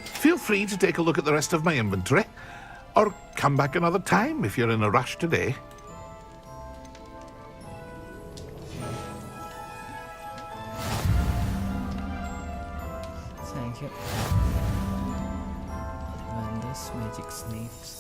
Feel free to take a look at the rest of my inventory, or come back another time if you're in a rush today. Thank you. Lavenders, magic snakes.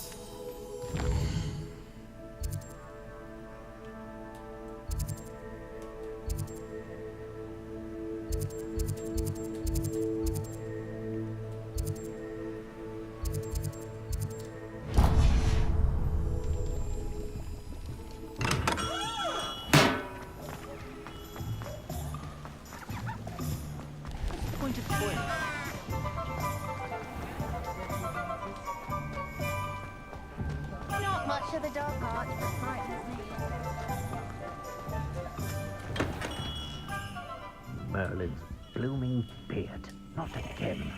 Not much of a dog heart, but frightens me. Merlin's blooming beard. Not again.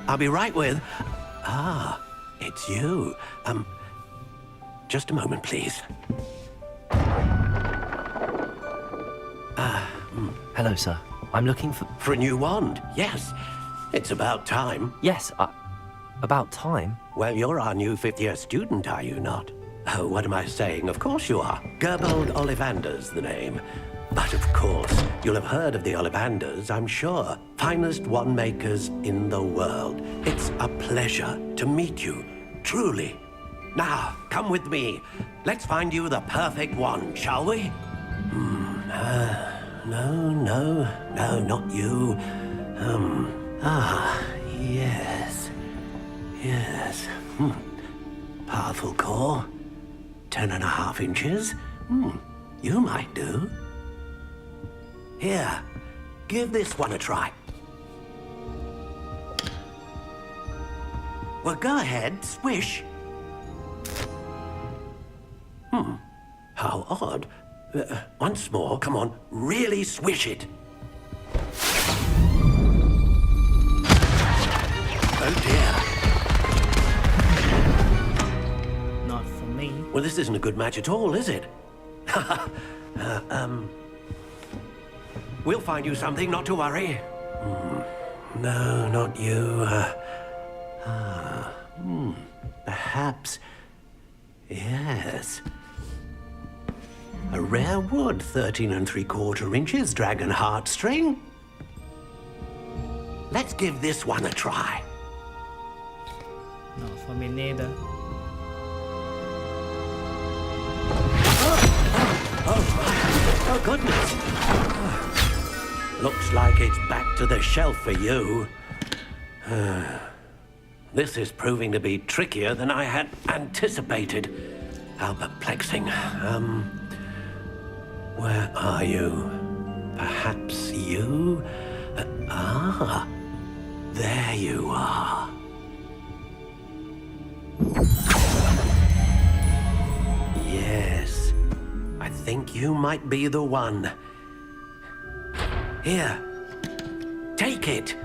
I'll be right with... Ah, it's you. Just a moment, please. Hello, sir. I'm looking for... For a new wand, yes. It's about time. Yes, about time? Well, you're our new fifth-year student, are you not? Oh, what am I saying? Of course you are. Gerbold Ollivander's the name. But of course, you'll have heard of the Ollivanders, I'm sure. Finest wand makers in the world. It's a pleasure to meet you, truly. Now, come with me. Let's find you the perfect wand, shall we? No, not you. Yes. Yes. Powerful core. 10.5 inches. You might do. Here, give this one a try. Well, go ahead, swish. How odd. Once more, come on, really swish it. Oh dear. Not for me. Well, this isn't a good match at all, is it? We'll find you something, not to worry. No, not you. Perhaps. Yes. A rare wood, 13 3/4 inches, dragon heartstring. Let's give this one a try. Not for me neither. Oh, goodness. Looks like it's back to the shelf for you. This is proving to be trickier than I had anticipated. How perplexing. Where are you? Perhaps you? There you are. Yes, I think you might be the one. Here, take it.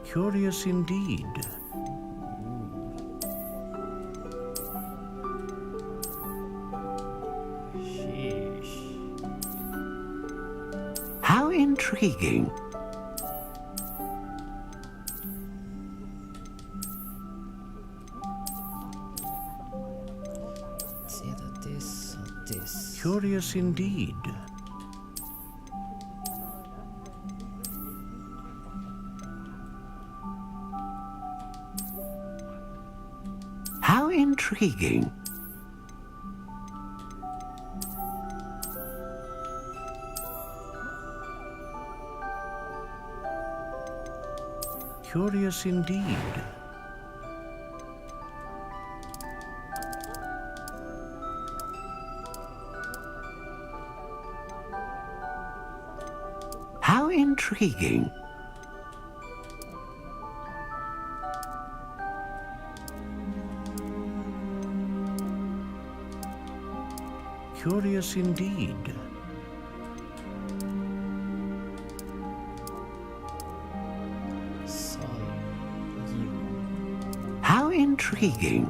Curious indeed. How intriguing. It's either this or this. Curious indeed. How intriguing. Curious indeed. How intriguing. Curious indeed. How intriguing.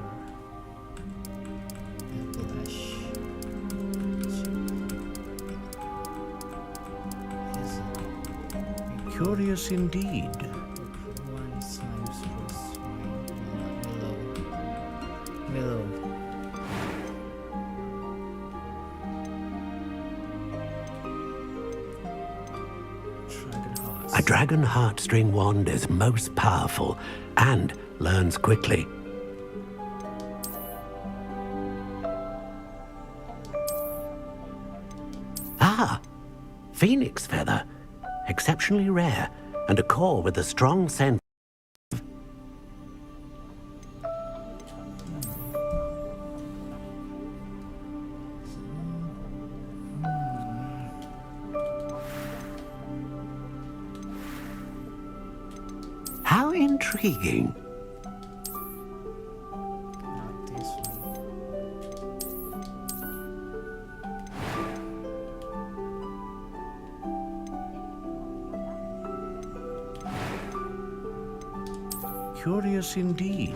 Curious indeed. One slime spruce willow. A dragon heartstring wand is most powerful and learns quickly. Phoenix feather. Exceptionally rare, and a core with a strong scent. How intriguing. Not this one. Curious indeed.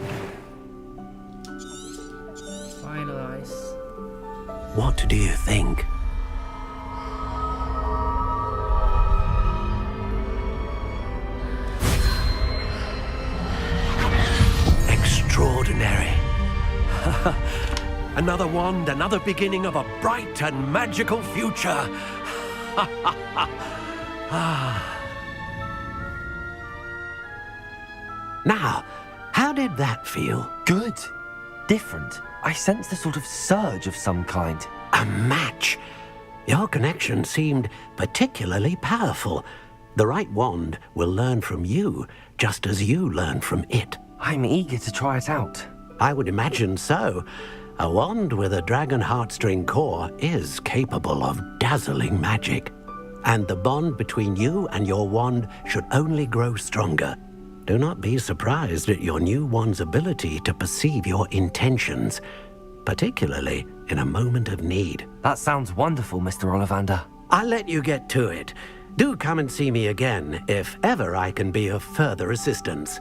Finalize. What do you think? extraordinary. Another wand, another beginning of a bright and magical future. Now, how did that feel? Good. Different. I sensed a sort of surge of some kind. A match. Your connection seemed particularly powerful. The right wand will learn from you, just as you learn from it. I'm eager to try it out. I would imagine so. A wand with a dragon heartstring core is capable of dazzling magic. And the bond between you and your wand should only grow stronger. Do not be surprised at your new wand's ability to perceive your intentions, particularly in a moment of need. That sounds wonderful, Mr. Ollivander. I'll let you get to it. Do come and see me again if ever I can be of further assistance.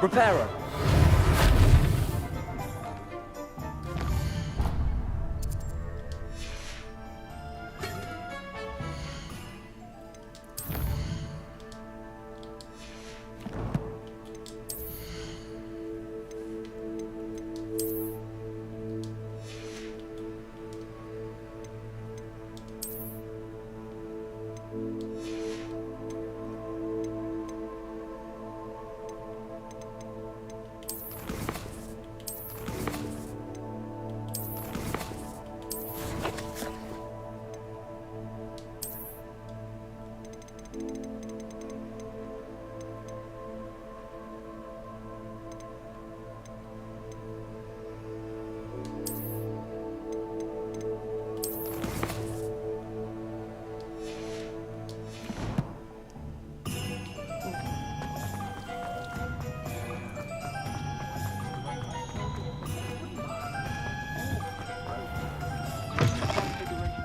Repairer.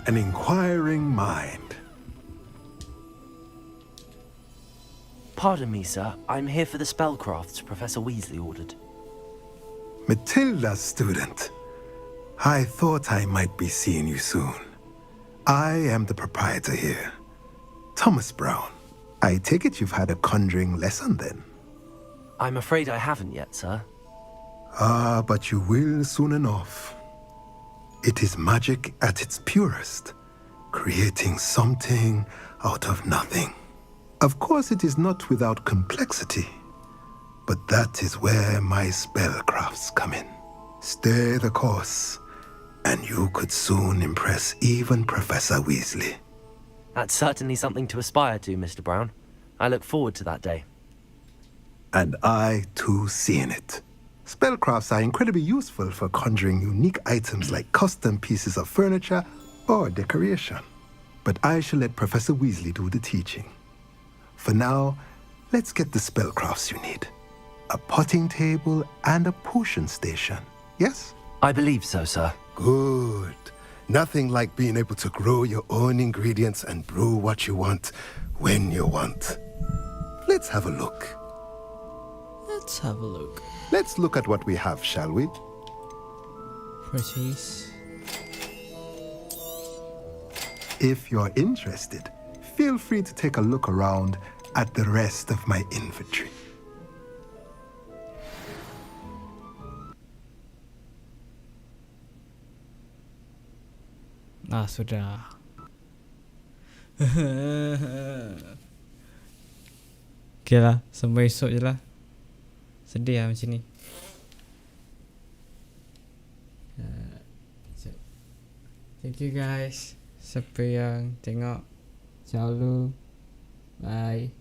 An inquiring mind. Pardon me, sir. I'm here for the spellcrafts Professor Weasley ordered. Matilda's student. I thought I might be seeing you soon. I am the proprietor here, Thomas Brown. I take it you've had a conjuring lesson then? I'm afraid I haven't yet, sir. Ah, but you will soon enough. It is magic at its purest, creating something out of nothing. Of course, it is not without complexity, but that is where my spellcrafts come in. Stay the course, and you could soon impress even Professor Weasley. That's certainly something to aspire to, Mr. Brown. I look forward to that day. And I, too, see in it. Spellcrafts are incredibly useful for conjuring unique items like custom pieces of furniture or decoration. But I shall let Professor Weasley do the teaching. For now, let's get the spellcrafts you need. A potting table and a potion station, yes? I believe so, sir. Good. Nothing like being able to grow your own ingredients and brew what you want when you want. Let's have a look. Let's have a look. Let's look at what we have, shall we? Purchase. If you're interested, feel free to take a look around at the rest of my inventory. Ah, sudah. Okay lah, sampai esok je lah. Sedih lah macam ni. Thank you guys. Siapa yang tengok. Ciao lu. Bye.